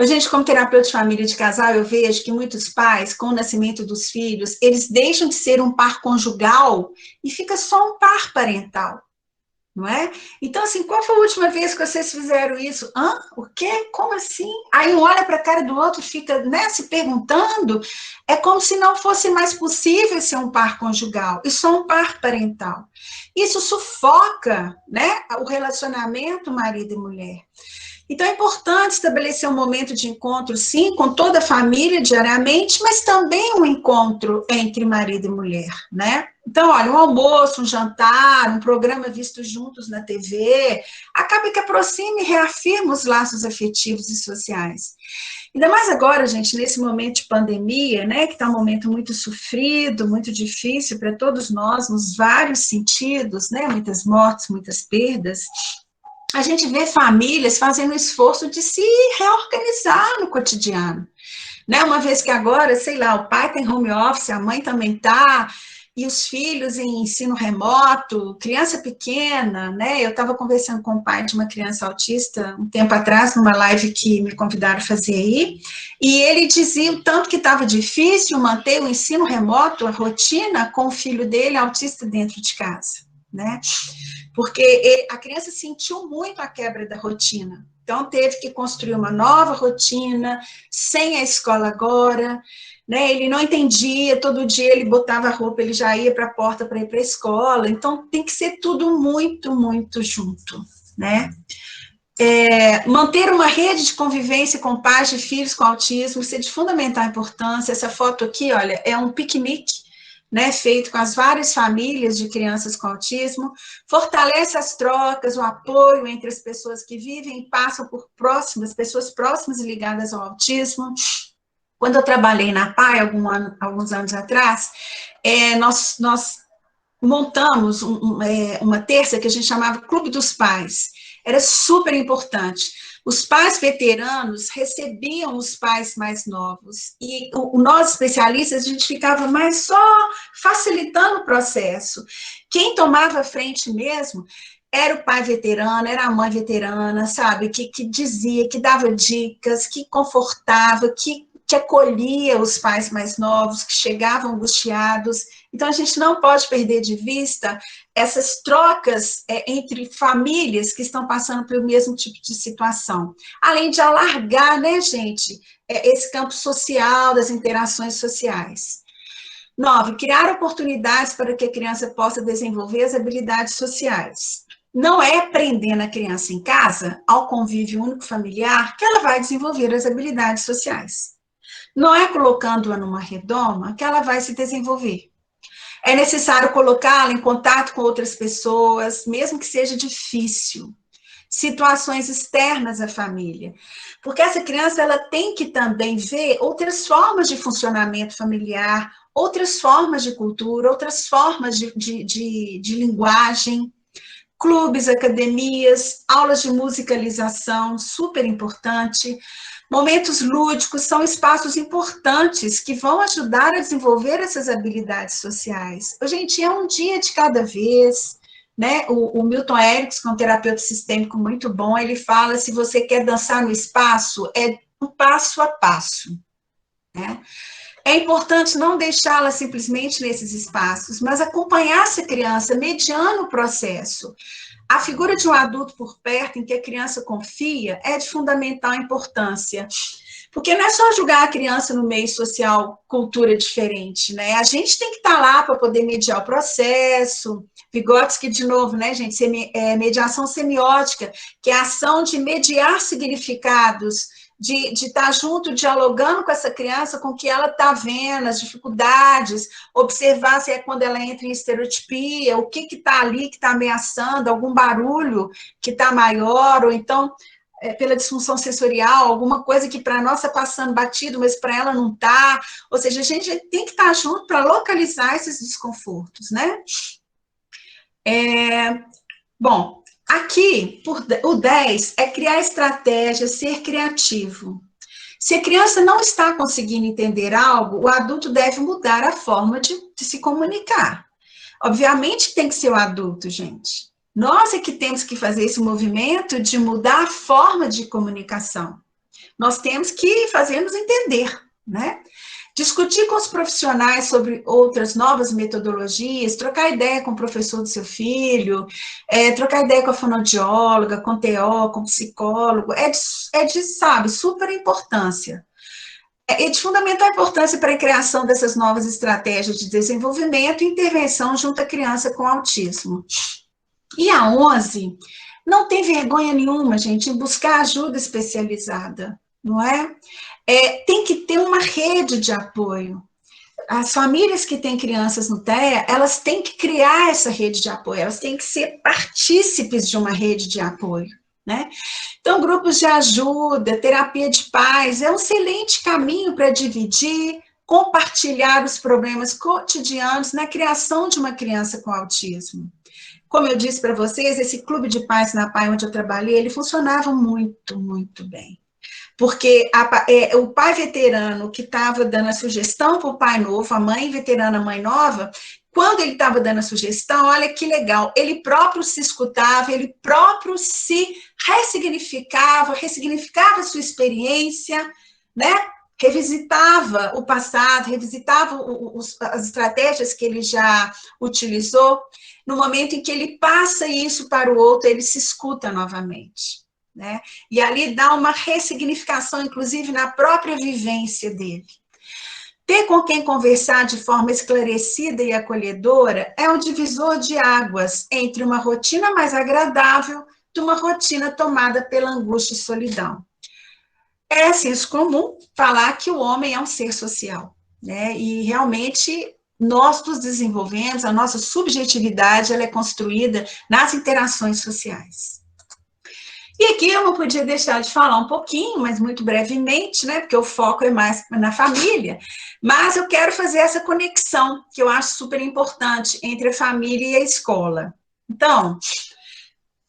Gente, como terapeuta de família de casal, eu vejo que muitos pais, com o nascimento dos filhos, eles deixam de ser um par conjugal e fica só um par parental, não é? Então, assim, qual foi a última vez que vocês fizeram isso? O quê? Como assim? Aí um olha para a cara do outro e fica, né, se perguntando, é como se não fosse mais possível ser um par conjugal e só um par parental. Isso sufoca, né, o relacionamento marido e mulher. Então, é importante estabelecer um momento de encontro, sim, com toda a família, diariamente, mas também um encontro entre marido e mulher, né? Então, olha, um almoço, um jantar, um programa visto juntos na TV, acaba que aproxima e reafirma os laços afetivos e sociais. Ainda mais agora, gente, nesse momento de pandemia, né, que está um momento muito sofrido, muito difícil para todos nós, nos vários sentidos, né, muitas mortes, muitas perdas. A gente vê famílias fazendo o esforço de se reorganizar no cotidiano, né? Uma vez que agora, sei lá, o pai tem home office, a mãe também está, e os filhos em ensino remoto, criança pequena, né? Eu estava conversando com o pai de uma criança autista um tempo atrás, numa live que me convidaram a fazer aí, e ele dizia o tanto que estava difícil manter o ensino remoto, a rotina, com o filho dele autista dentro de casa, né? Porque a criança sentiu muito a quebra da rotina. Então, teve que construir uma nova rotina, sem a escola agora, né? Ele não entendia, todo dia ele botava a roupa, ele já ia para a porta para ir para a escola. Então, tem que ser tudo muito, muito junto, né? Manter uma rede de convivência com pais de filhos com autismo, isso é de fundamental importância. Essa foto aqui, olha, é um piquenique, né, feito com as várias famílias de crianças com autismo, fortalece as trocas, o apoio entre as pessoas que vivem e passam por pessoas próximas e ligadas ao autismo. Quando eu trabalhei na PAI, alguns anos atrás, nós montamos uma terça que a gente chamava Clube dos Pais. Era super importante. Os pais veteranos recebiam os pais mais novos, e nós especialistas, a gente ficava mais só facilitando o processo. Quem tomava a frente mesmo era o pai veterano, era a mãe veterana, sabe, que dizia, que dava dicas, que confortava, que acolhia os pais mais novos, que chegavam angustiados. Então, a gente não pode perder de vista essas trocas entre famílias que estão passando pelo mesmo tipo de situação. Além de alargar, né, gente, esse campo social, das interações sociais. 9, criar oportunidades para que a criança possa desenvolver as habilidades sociais. Não é aprendendo a criança em casa, ao convívio único familiar, que ela vai desenvolver as habilidades sociais. Não é colocando-a numa redoma que ela vai se desenvolver. É necessário colocá-la em contato com outras pessoas, mesmo que seja difícil. Situações externas à família. Porque essa criança ela tem que também ver outras formas de funcionamento familiar, outras formas de cultura, outras formas de linguagem. Clubes, academias, aulas de musicalização, super importante. Momentos lúdicos são espaços importantes que vão ajudar a desenvolver essas habilidades sociais. Gente, é um dia de cada vez, né? O Milton Erickson, que é um terapeuta sistêmico muito bom, ele fala, se você quer dançar no espaço, é um passo a passo, né? É importante não deixá-la simplesmente nesses espaços, mas acompanhar essa criança mediando o processo. A figura de um adulto por perto, em que a criança confia, é de fundamental importância. Porque não é só julgar a criança no meio social, cultura diferente, né? A gente tem que estar lá para poder mediar o processo. Vygotsky, de novo, né, gente? Mediação semiótica, que é a ação de mediar significados, de estar junto, dialogando com essa criança, com o que ela está vendo, as dificuldades, observar se é quando ela entra em estereotipia, o que está ali que está ameaçando, algum barulho que está maior, ou então, pela disfunção sensorial, alguma coisa que para nós está passando batido, mas para ela não está. Ou seja, a gente tem que estar junto para localizar esses desconfortos, né? Bom, aqui, o 10 é criar estratégia, ser criativo. Se a criança não está conseguindo entender algo, o adulto deve mudar a forma de se comunicar. Obviamente tem que ser o adulto, gente. Nós é que temos que fazer esse movimento de mudar a forma de comunicação. Nós temos que fazer-nos entender, né? Discutir com os profissionais sobre outras novas metodologias, trocar ideia com o professor do seu filho, trocar ideia com a fonoaudióloga, com o TO, com o psicólogo, sabe, super importância. É de fundamental importância para a criação dessas novas estratégias de desenvolvimento e intervenção junto à criança com autismo. E a 11, não tem vergonha nenhuma, gente, em buscar ajuda especializada, não é? Tem que ter uma rede de apoio. As famílias que têm crianças no TEA, elas têm que criar essa rede de apoio, elas têm que ser partícipes de uma rede de apoio, né? Então, grupos de ajuda, terapia de pais, é um excelente caminho para dividir, compartilhar os problemas cotidianos na criação de uma criança com autismo. Como eu disse para vocês, esse clube de pais na PAI onde eu trabalhei, ele funcionava muito, muito bem. Porque o pai veterano que estava dando a sugestão para o pai novo, a mãe veterana, a mãe nova, quando ele estava dando a sugestão, olha que legal, ele próprio se escutava, ele próprio se ressignificava a sua experiência, né? Revisitava o passado, revisitava as estratégias que ele já utilizou. No momento em que ele passa isso para o outro, ele se escuta novamente, né? E ali dá uma ressignificação, inclusive, na própria vivência dele. Ter com quem conversar de forma esclarecida e acolhedora é um divisor de águas entre uma rotina mais agradável de uma rotina tomada pela angústia e solidão. É senso comum falar que o homem é um ser social, né? E realmente nós nos desenvolvemos, a nossa subjetividade ela é construída nas interações sociais. E aqui eu não podia deixar de falar um pouquinho, mas muito brevemente, né? Porque o foco é mais na família, mas eu quero fazer essa conexão que eu acho super importante entre a família e a escola. Então,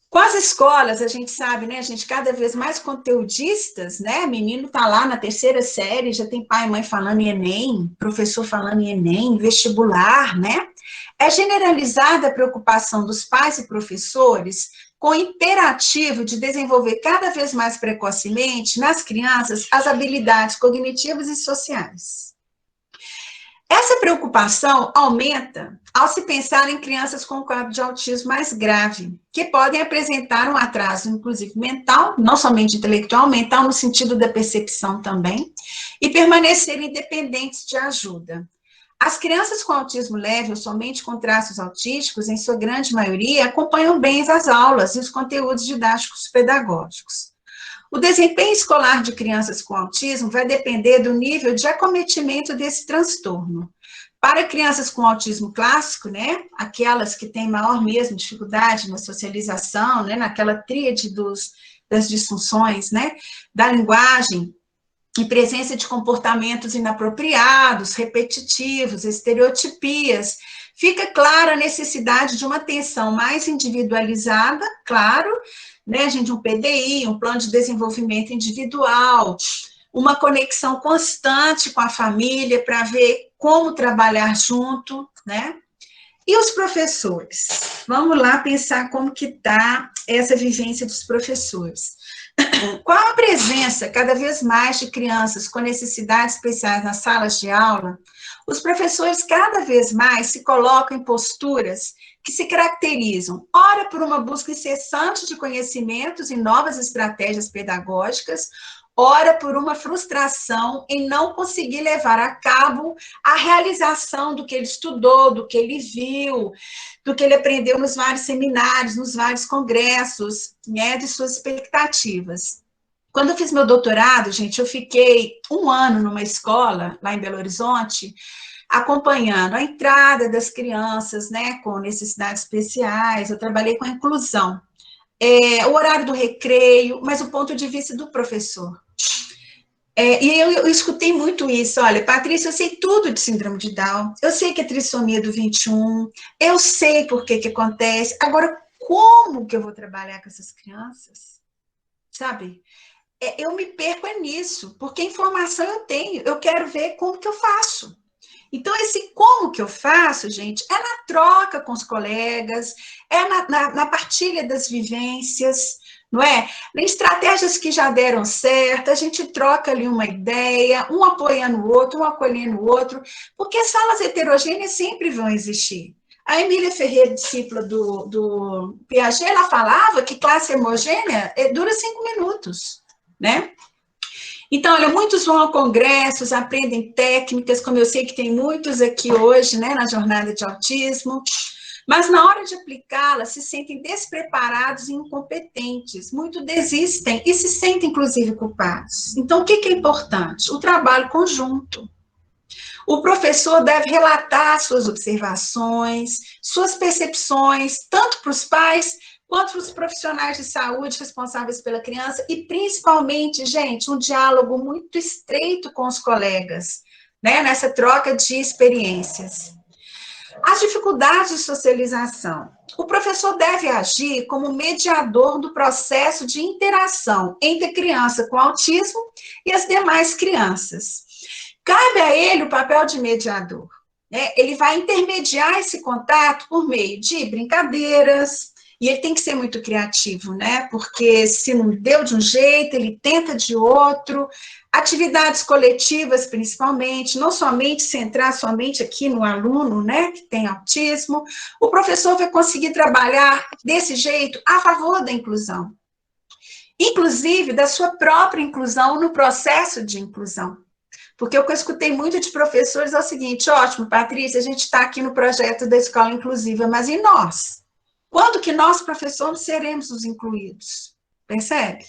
com as escolas, a gente sabe, né, gente, cada vez mais conteudistas, né, menino tá lá na 3ª série, já tem pai e mãe falando em Enem, professor falando em Enem, vestibular, né, é generalizada a preocupação dos pais e professores com o imperativo de desenvolver cada vez mais precocemente nas crianças as habilidades cognitivas e sociais. Essa preocupação aumenta ao se pensar em crianças com quadro de autismo mais grave, que podem apresentar um atraso, inclusive mental, não somente intelectual, mental no sentido da percepção também, e permanecerem dependentes de ajuda. As crianças com autismo leve ou somente com traços autísticos, em sua grande maioria, acompanham bem as aulas e os conteúdos didáticos pedagógicos. O desempenho escolar de crianças com autismo vai depender do nível de acometimento desse transtorno. Para crianças com autismo clássico, né, aquelas que têm maior mesmo dificuldade na socialização, né, naquela tríade das disfunções, né, da linguagem e presença de comportamentos inapropriados, repetitivos, estereotipias, fica clara a necessidade de uma atenção mais individualizada, claro, né, gente, um PDI, um plano de desenvolvimento individual, uma conexão constante com a família para ver como trabalhar junto, né? E os professores? Vamos lá pensar como que está essa vivência dos professores. Qual a presença cada vez mais de crianças com necessidades especiais nas salas de aula? Os professores cada vez mais se colocam em posturas que se caracterizam, ora, por uma busca incessante de conhecimentos e novas estratégias pedagógicas, ora, por uma frustração em não conseguir levar a cabo a realização do que ele estudou, do que ele viu, do que ele aprendeu nos vários seminários, nos vários congressos, né, de suas expectativas. Quando eu fiz meu doutorado, gente, eu fiquei 1 ano numa escola, lá em Belo Horizonte, acompanhando a entrada das crianças, né, com necessidades especiais, eu trabalhei com a inclusão, o horário do recreio, mas o ponto de vista do professor. E eu escutei muito isso, olha, Patrícia, eu sei tudo de síndrome de Down, eu sei que é trissomia do 21, eu sei por que acontece, agora, como que eu vou trabalhar com essas crianças? Sabe? Eu me perco nisso, porque informação eu tenho, eu quero ver como que eu faço. Então, esse como que eu faço, gente, é na troca com os colegas, é na partilha das vivências, não é? Em estratégias que já deram certo, a gente troca ali uma ideia, um apoiando o outro, um acolhendo o outro, porque salas heterogêneas sempre vão existir. A Emília Ferreira, discípula do Piaget, ela falava que classe homogênea dura 5 minutos, né? Então, olha, muitos vão a congressos, aprendem técnicas, como eu sei que tem muitos aqui hoje, né, na jornada de autismo, mas na hora de aplicá-la, se sentem despreparados e incompetentes, muitos desistem e se sentem, inclusive, culpados. Então, o que é importante? O trabalho conjunto. O professor deve relatar suas observações, suas percepções, tanto para os pais, quanto para os profissionais de saúde responsáveis pela criança, e principalmente, gente, um diálogo muito estreito com os colegas, né, nessa troca de experiências. As dificuldades de socialização. O professor deve agir como mediador do processo de interação entre a criança com autismo e as demais crianças. Cabe a ele o papel de mediador. né? Ele vai intermediar esse contato por meio de brincadeiras, e ele tem que ser muito criativo, né? Porque se não deu de um jeito, ele tenta de outro. Atividades coletivas, principalmente, não somente centrar somente aqui no aluno, né, que tem autismo. O professor vai conseguir trabalhar desse jeito a favor da inclusão. Inclusive, da sua própria inclusão no processo de inclusão. Porque o que eu escutei muito de professores é o seguinte: ótimo, Patrícia, a gente está aqui no projeto da escola inclusiva, mas e nós? Quando que nós, professores, seremos os incluídos? Percebe?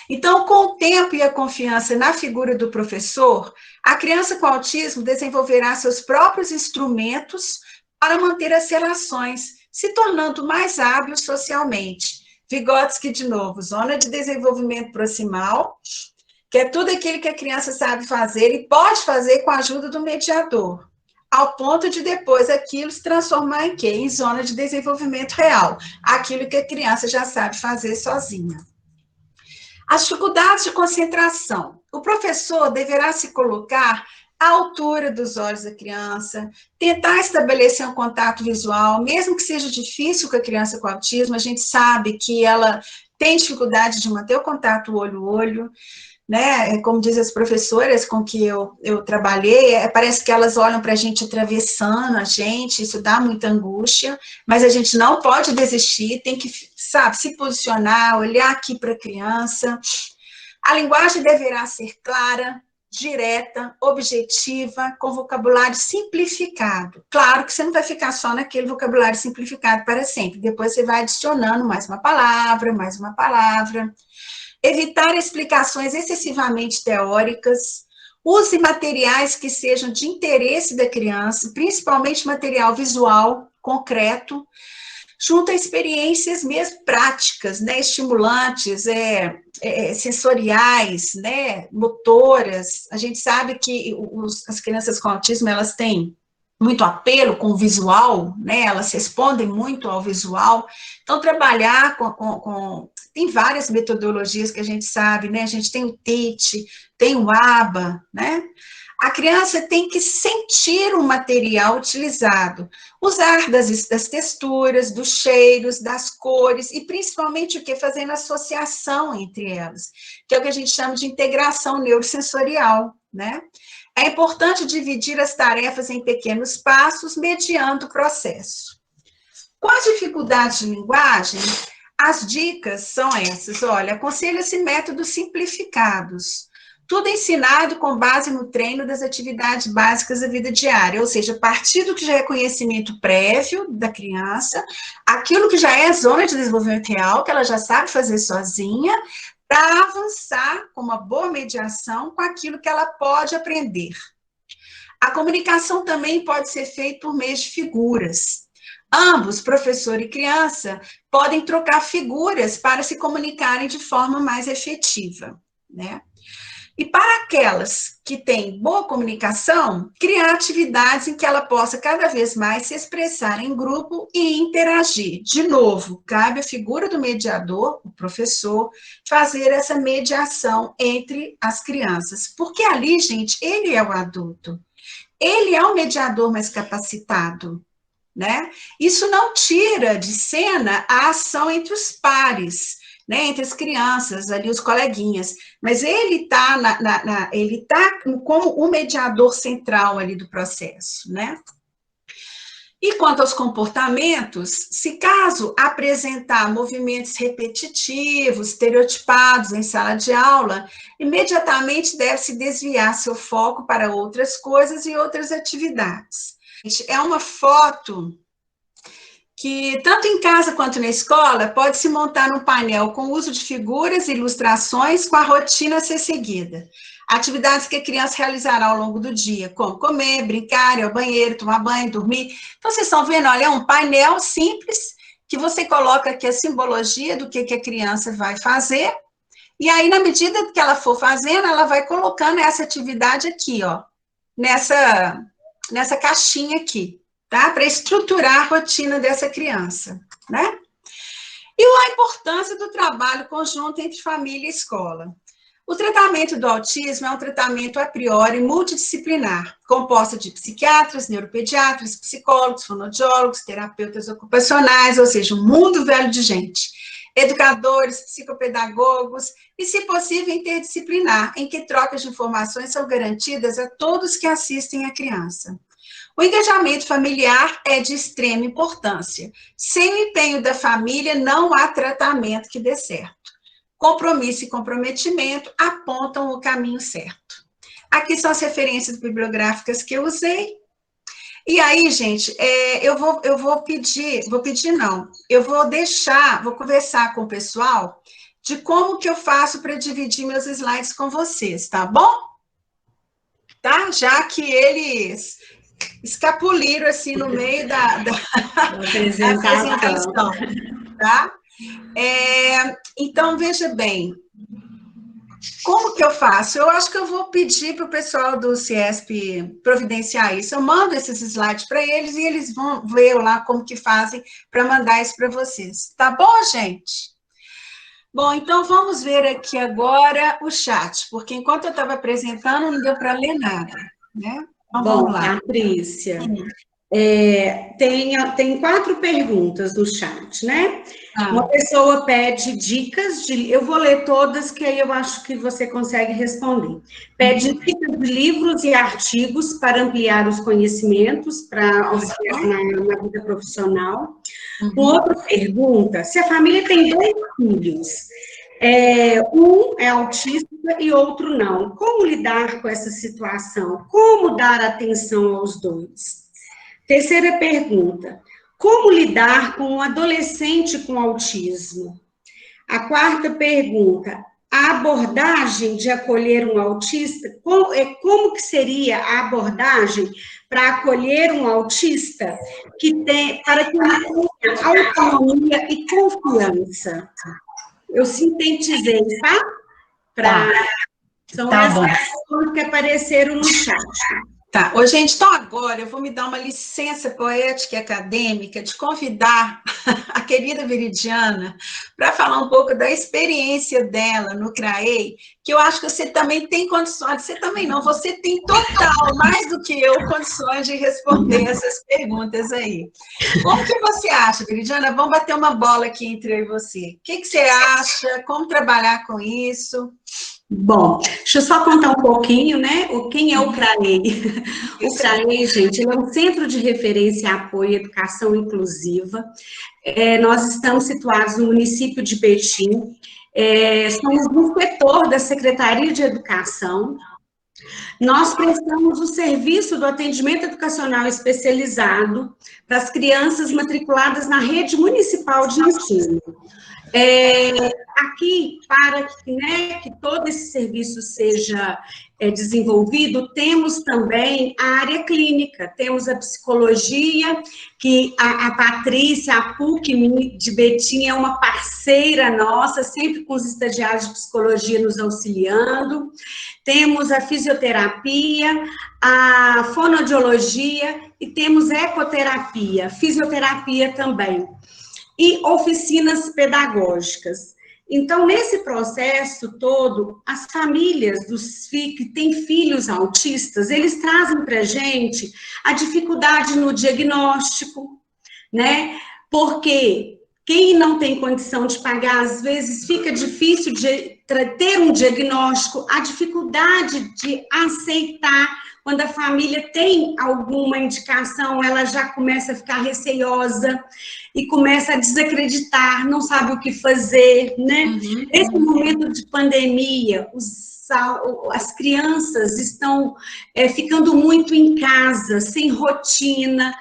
Então, com o tempo e a confiança na figura do professor, a criança com autismo desenvolverá seus próprios instrumentos para manter as relações, se tornando mais hábil socialmente. Vygotsky, de novo, zona de desenvolvimento proximal, que é tudo aquilo que a criança sabe fazer e pode fazer com a ajuda do mediador, ao ponto de depois aquilo se transformar em quê? Em zona de desenvolvimento real, aquilo que a criança já sabe fazer sozinha. As dificuldades de concentração. O professor deverá se colocar à altura dos olhos da criança, tentar estabelecer um contato visual, mesmo que seja difícil com a criança com autismo, a gente sabe que ela tem dificuldade de manter o contato olho-olho, né? Como dizem as professoras com que eu trabalhei, parece que elas olham para a gente atravessando a gente, isso dá muita angústia, mas a gente não pode desistir, tem que, sabe, se posicionar, olhar aqui para a criança. A linguagem deverá ser clara, direta, objetiva, com vocabulário simplificado. Claro que você não vai ficar só naquele vocabulário simplificado para sempre, depois você vai adicionando mais uma palavra, mais uma palavra. Evitar explicações excessivamente teóricas, use materiais que sejam de interesse da criança, principalmente material visual, concreto, junto a experiências mesmo práticas, né, estimulantes, sensoriais, né, motoras. A gente sabe que as crianças com autismo, elas têm muito apelo com o visual, né, elas respondem muito ao visual. Então, trabalhar tem várias metodologias que a gente sabe, né? A gente tem o TIT, tem o ABA, né? A criança tem que sentir o material utilizado, usar das texturas, dos cheiros, das cores, e principalmente o que? Fazendo associação entre elas, que é o que a gente chama de integração neurosensorial, né? É importante dividir as tarefas em pequenos passos, mediando o processo. Com as dificuldades de linguagem, as dicas são essas. Olha, aconselha-se métodos simplificados. Tudo ensinado com base no treino das atividades básicas da vida diária, ou seja, a partir do que já é conhecimento prévio da criança, aquilo que já é zona de desenvolvimento real, que ela já sabe fazer sozinha, para avançar com uma boa mediação com aquilo que ela pode aprender. A comunicação também pode ser feita por meio de figuras. Ambos, professor e criança, podem trocar figuras para se comunicarem de forma mais efetiva, né? E para aquelas que têm boa comunicação, criar atividades em que ela possa cada vez mais se expressar em grupo e interagir. De novo, cabe à figura do mediador, o professor, fazer essa mediação entre as crianças. Porque ali, gente, ele é o adulto. Ele é o mediador mais capacitado, né? Isso não tira de cena a ação entre os pares, né, entre as crianças, ali os coleguinhas, mas ele está ele tá como o mediador central ali do processo, né? E quanto aos comportamentos, se caso apresentar movimentos repetitivos, estereotipados em sala de aula, imediatamente deve-se desviar seu foco para outras coisas e outras atividades. É uma foto que, tanto em casa quanto na escola, pode se montar num painel com uso de figuras e ilustrações com a rotina a ser seguida. Atividades que a criança realizará ao longo do dia, como comer, brincar, ir ao banheiro, tomar banho, dormir. Então, vocês estão vendo, olha, é um painel simples, que você coloca aqui a simbologia do que a criança vai fazer, e aí, na medida que ela for fazendo, ela vai colocando essa atividade aqui, ó, nessa caixinha aqui, tá? Para estruturar a rotina dessa criança, né? E a importância do trabalho conjunto entre família e escola. O tratamento do autismo é um tratamento a priori multidisciplinar, composto de psiquiatras, neuropediatras, psicólogos, fonoaudiólogos, terapeutas ocupacionais, ou seja, um mundo velho de gente, educadores, psicopedagogos e, se possível, interdisciplinar, em que trocas de informações são garantidas a todos que assistem a criança. O engajamento familiar é de extrema importância. Sem o empenho da família, não há tratamento que dê certo. Compromisso e comprometimento apontam o caminho certo. Aqui são as referências bibliográficas que eu usei. E aí, gente, eu vou conversar com o pessoal de como que eu faço para dividir meus slides com vocês, tá bom? Tá? Já que eles escapuliram assim no meio da apresentação, tá? Então, veja bem, como que eu faço? Eu acho que eu vou pedir para o pessoal do CIESP providenciar isso. Eu mando esses slides para eles e eles vão ver lá como que fazem para mandar isso para vocês. Tá bom, gente? Bom, então vamos ver aqui agora o chat, porque enquanto eu estava apresentando não deu para ler nada, né? Então, vamos lá. Patrícia, tem 4 perguntas no chat, né? Uma pessoa pede dicas eu vou ler todas, que aí eu acho que você consegue responder. Pede dicas de livros e artigos para ampliar os conhecimentos, para auxiliar na vida profissional. Uma outra pergunta, se a família tem 2 filhos, um é autista e outro não, como lidar com essa situação? Como dar atenção aos 2? Terceira pergunta, como lidar com um adolescente com autismo? A quarta pergunta, a abordagem de acolher um autista, como que seria a abordagem para acolher um autista para que ele tenha autonomia e confiança? Eu sintetizei, tá? São essas questões que apareceram no chat. Tá, gente, então agora eu vou me dar uma licença poética e acadêmica de convidar a querida Viridiana para falar um pouco da experiência dela no CRAEI, que eu acho que você também tem condições, você também não, você tem total, mais do que eu, condições de responder essas perguntas aí. Como que você acha, Viridiana? Vamos bater uma bola aqui entre eu e você. O que você acha? Como trabalhar com isso? Bom, deixa eu só contar um pouquinho, né? Quem é o CRAEI? O CRAEI, gente, ele é um Centro de Referência e Apoio à Educação Inclusiva. Nós estamos situados no município de Betim. Somos um setor da Secretaria de Educação. Nós prestamos o serviço do atendimento educacional especializado para as crianças matriculadas na rede municipal de ensino. Aqui, para que todo esse serviço seja desenvolvido, temos também a área clínica, temos a psicologia, que a Patrícia, a PUC de Betim, é uma parceira nossa, sempre com os estagiários de psicologia nos auxiliando, temos a fisioterapia, a fonoaudiologia e temos ecoterapia, fisioterapia também. E oficinas pedagógicas. Então, nesse processo todo, as famílias que têm filhos autistas, eles trazem para a gente a dificuldade no diagnóstico, né? Porque quem não tem condição de pagar, às vezes fica difícil de ter um diagnóstico, a dificuldade de aceitar. Quando a família tem alguma indicação, ela já começa a ficar receiosa e começa a desacreditar, não sabe o que fazer, né? Nesse momento de pandemia, as crianças estão ficando muito em casa, sem rotina.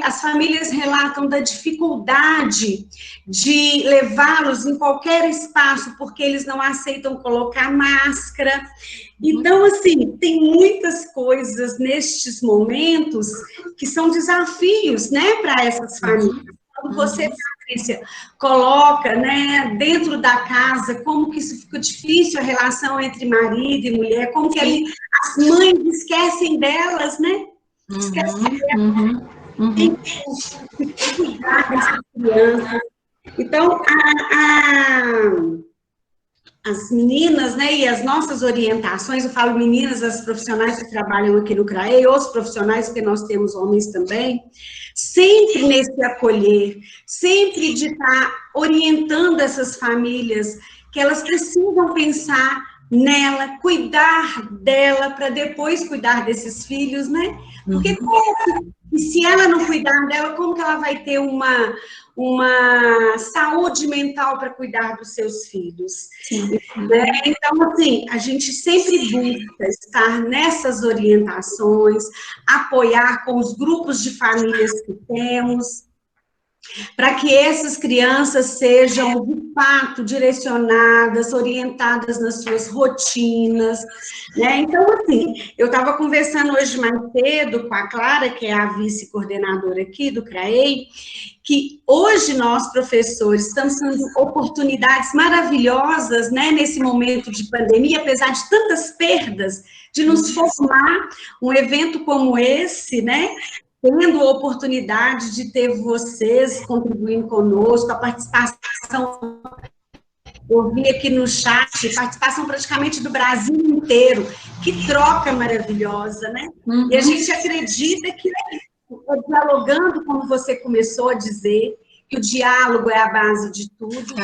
As famílias relatam da dificuldade de levá-los em qualquer espaço, porque eles não aceitam colocar máscara. Então, assim, tem muitas coisas nestes momentos que são desafios, né, para essas famílias. Quando você, Patrícia, coloca, né, dentro da casa, como que isso fica difícil, a relação entre marido e mulher, como que as mães esquecem delas, né? Esquecem delas. Tem que cuidar dessas crianças. Então, as meninas, né, e as nossas orientações, eu falo meninas, as profissionais que trabalham aqui no CRAE, os profissionais, porque nós temos homens também, sempre nesse acolher, sempre de estar orientando essas famílias, que elas precisam pensar nela, cuidar dela, para depois cuidar desses filhos, né? Porque se ela não cuidar dela, como que ela vai ter uma saúde mental para cuidar dos seus filhos? Né? Então, assim, a gente sempre busca estar nessas orientações, apoiar com os grupos de famílias que temos, para que essas crianças sejam, de fato, direcionadas, orientadas nas suas rotinas, né? Então, assim, eu estava conversando hoje mais cedo com a Clara, que é a vice-coordenadora aqui do CRAEI, que hoje nós, professores, estamos tendo oportunidades maravilhosas, né, nesse momento de pandemia, apesar de tantas perdas, de nos formar um evento como esse, né, tendo a oportunidade de ter vocês contribuindo conosco, a participação, eu vi aqui no chat, participação praticamente do Brasil inteiro, que troca maravilhosa, né? E a gente acredita que, dialogando, como você começou a dizer, que o diálogo é a base de tudo,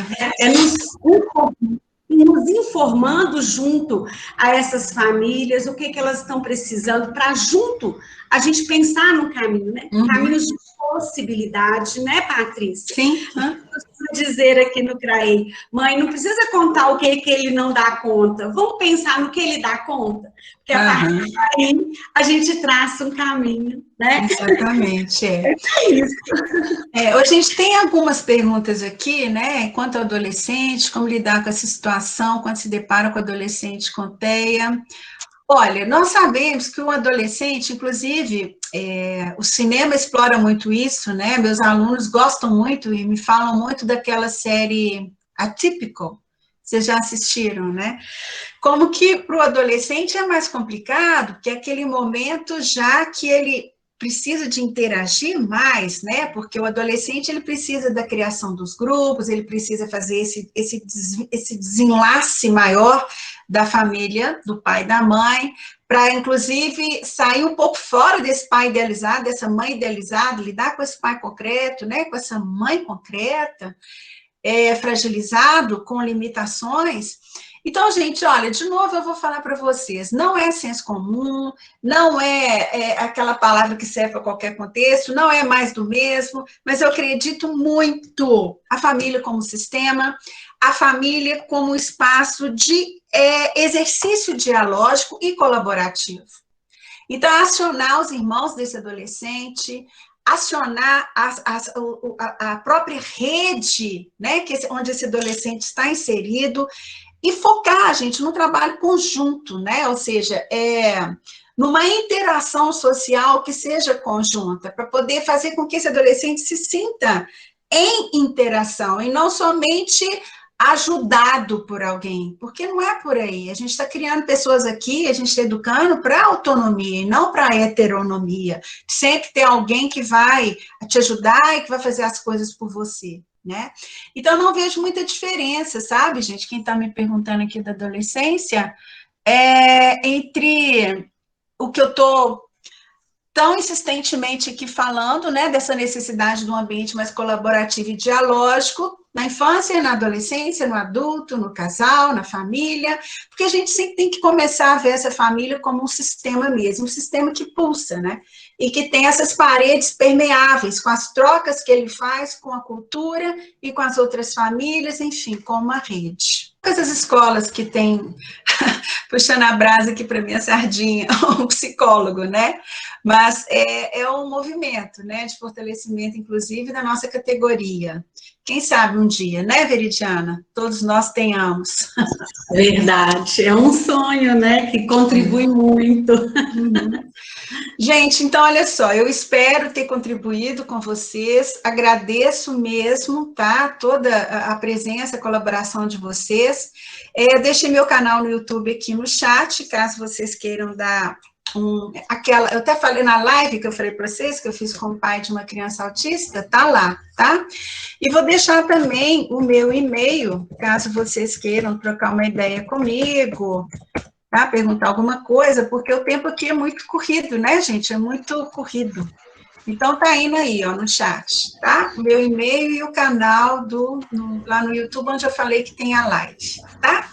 nos informando junto a essas famílias, o que elas estão precisando, para junto a gente pensar no caminho, né? Caminhos de possibilidade, né, Patrícia? Sim. Dizer aqui no CRAE, mãe, não precisa contar o que ele não dá conta, vamos pensar no que ele dá conta, porque a partir daí a gente traça um caminho, né? Exatamente, É isso. Hoje a gente tem algumas perguntas aqui, né, quanto ao adolescente, como lidar com essa situação, quando se depara com o adolescente com TEA. Olha, nós sabemos que o adolescente, inclusive, o cinema explora muito isso, né? Meus alunos gostam muito e me falam muito daquela série Atypical. Vocês já assistiram, né? Como que para o adolescente é mais complicado, porque é aquele momento já que ele precisa de interagir mais, né? Porque o adolescente ele precisa da criação dos grupos, ele precisa fazer esse desenlace maior da família, do pai e da mãe, para, inclusive, sair um pouco fora desse pai idealizado, dessa mãe idealizada, lidar com esse pai concreto, né? Com essa mãe concreta, fragilizado, com limitações. Então, gente, olha, de novo eu vou falar para vocês, não é senso comum, não é aquela palavra que serve para qualquer contexto, não é mais do mesmo, mas eu acredito muito a família como sistema, a família como espaço de exercício dialógico e colaborativo. Então, acionar os irmãos desse adolescente, acionar a própria rede, né, onde esse adolescente está inserido, e focar, gente, no trabalho conjunto, né? Ou seja, numa interação social que seja conjunta, para poder fazer com que esse adolescente se sinta em interação, e não somente ajudado por alguém, porque não é por aí. A gente está criando pessoas aqui, a gente está educando para autonomia, e não para heteronomia. Sempre ter alguém que vai te ajudar e que vai fazer as coisas por você. Né? Então, eu não vejo muita diferença, sabe, gente? Quem está me perguntando aqui da adolescência, entre o que eu estou tão insistentemente aqui falando, né, dessa necessidade de um ambiente mais colaborativo e dialógico, na infância e na adolescência, no adulto, no casal, na família, porque a gente sempre tem que começar a ver essa família como um sistema mesmo, um sistema que pulsa, né? E que tem essas paredes permeáveis, com as trocas que ele faz com a cultura e com as outras famílias, enfim, com uma rede. Essas escolas que tem, puxando a brasa aqui para minha sardinha, um psicólogo, né? Mas é um movimento, né, de fortalecimento, inclusive, da nossa categoria. Quem sabe um dia, né, Veridiana? Todos nós tenhamos. Verdade, é um sonho, né, que contribui muito. Gente, então, olha só, eu espero ter contribuído com vocês, agradeço mesmo, tá, toda a presença, a colaboração de vocês. Deixei meu canal no YouTube aqui no chat, caso vocês queiram dar eu até falei na live que eu falei para vocês, que eu fiz com o pai de uma criança autista, tá lá, tá? E vou deixar também o meu e-mail, caso vocês queiram trocar uma ideia comigo, tá? Perguntar alguma coisa, porque o tempo aqui é muito corrido, né, gente? É muito corrido. Então, tá indo aí, ó, no chat, tá? O meu e-mail e o canal lá no YouTube, onde eu falei que tem a live, tá?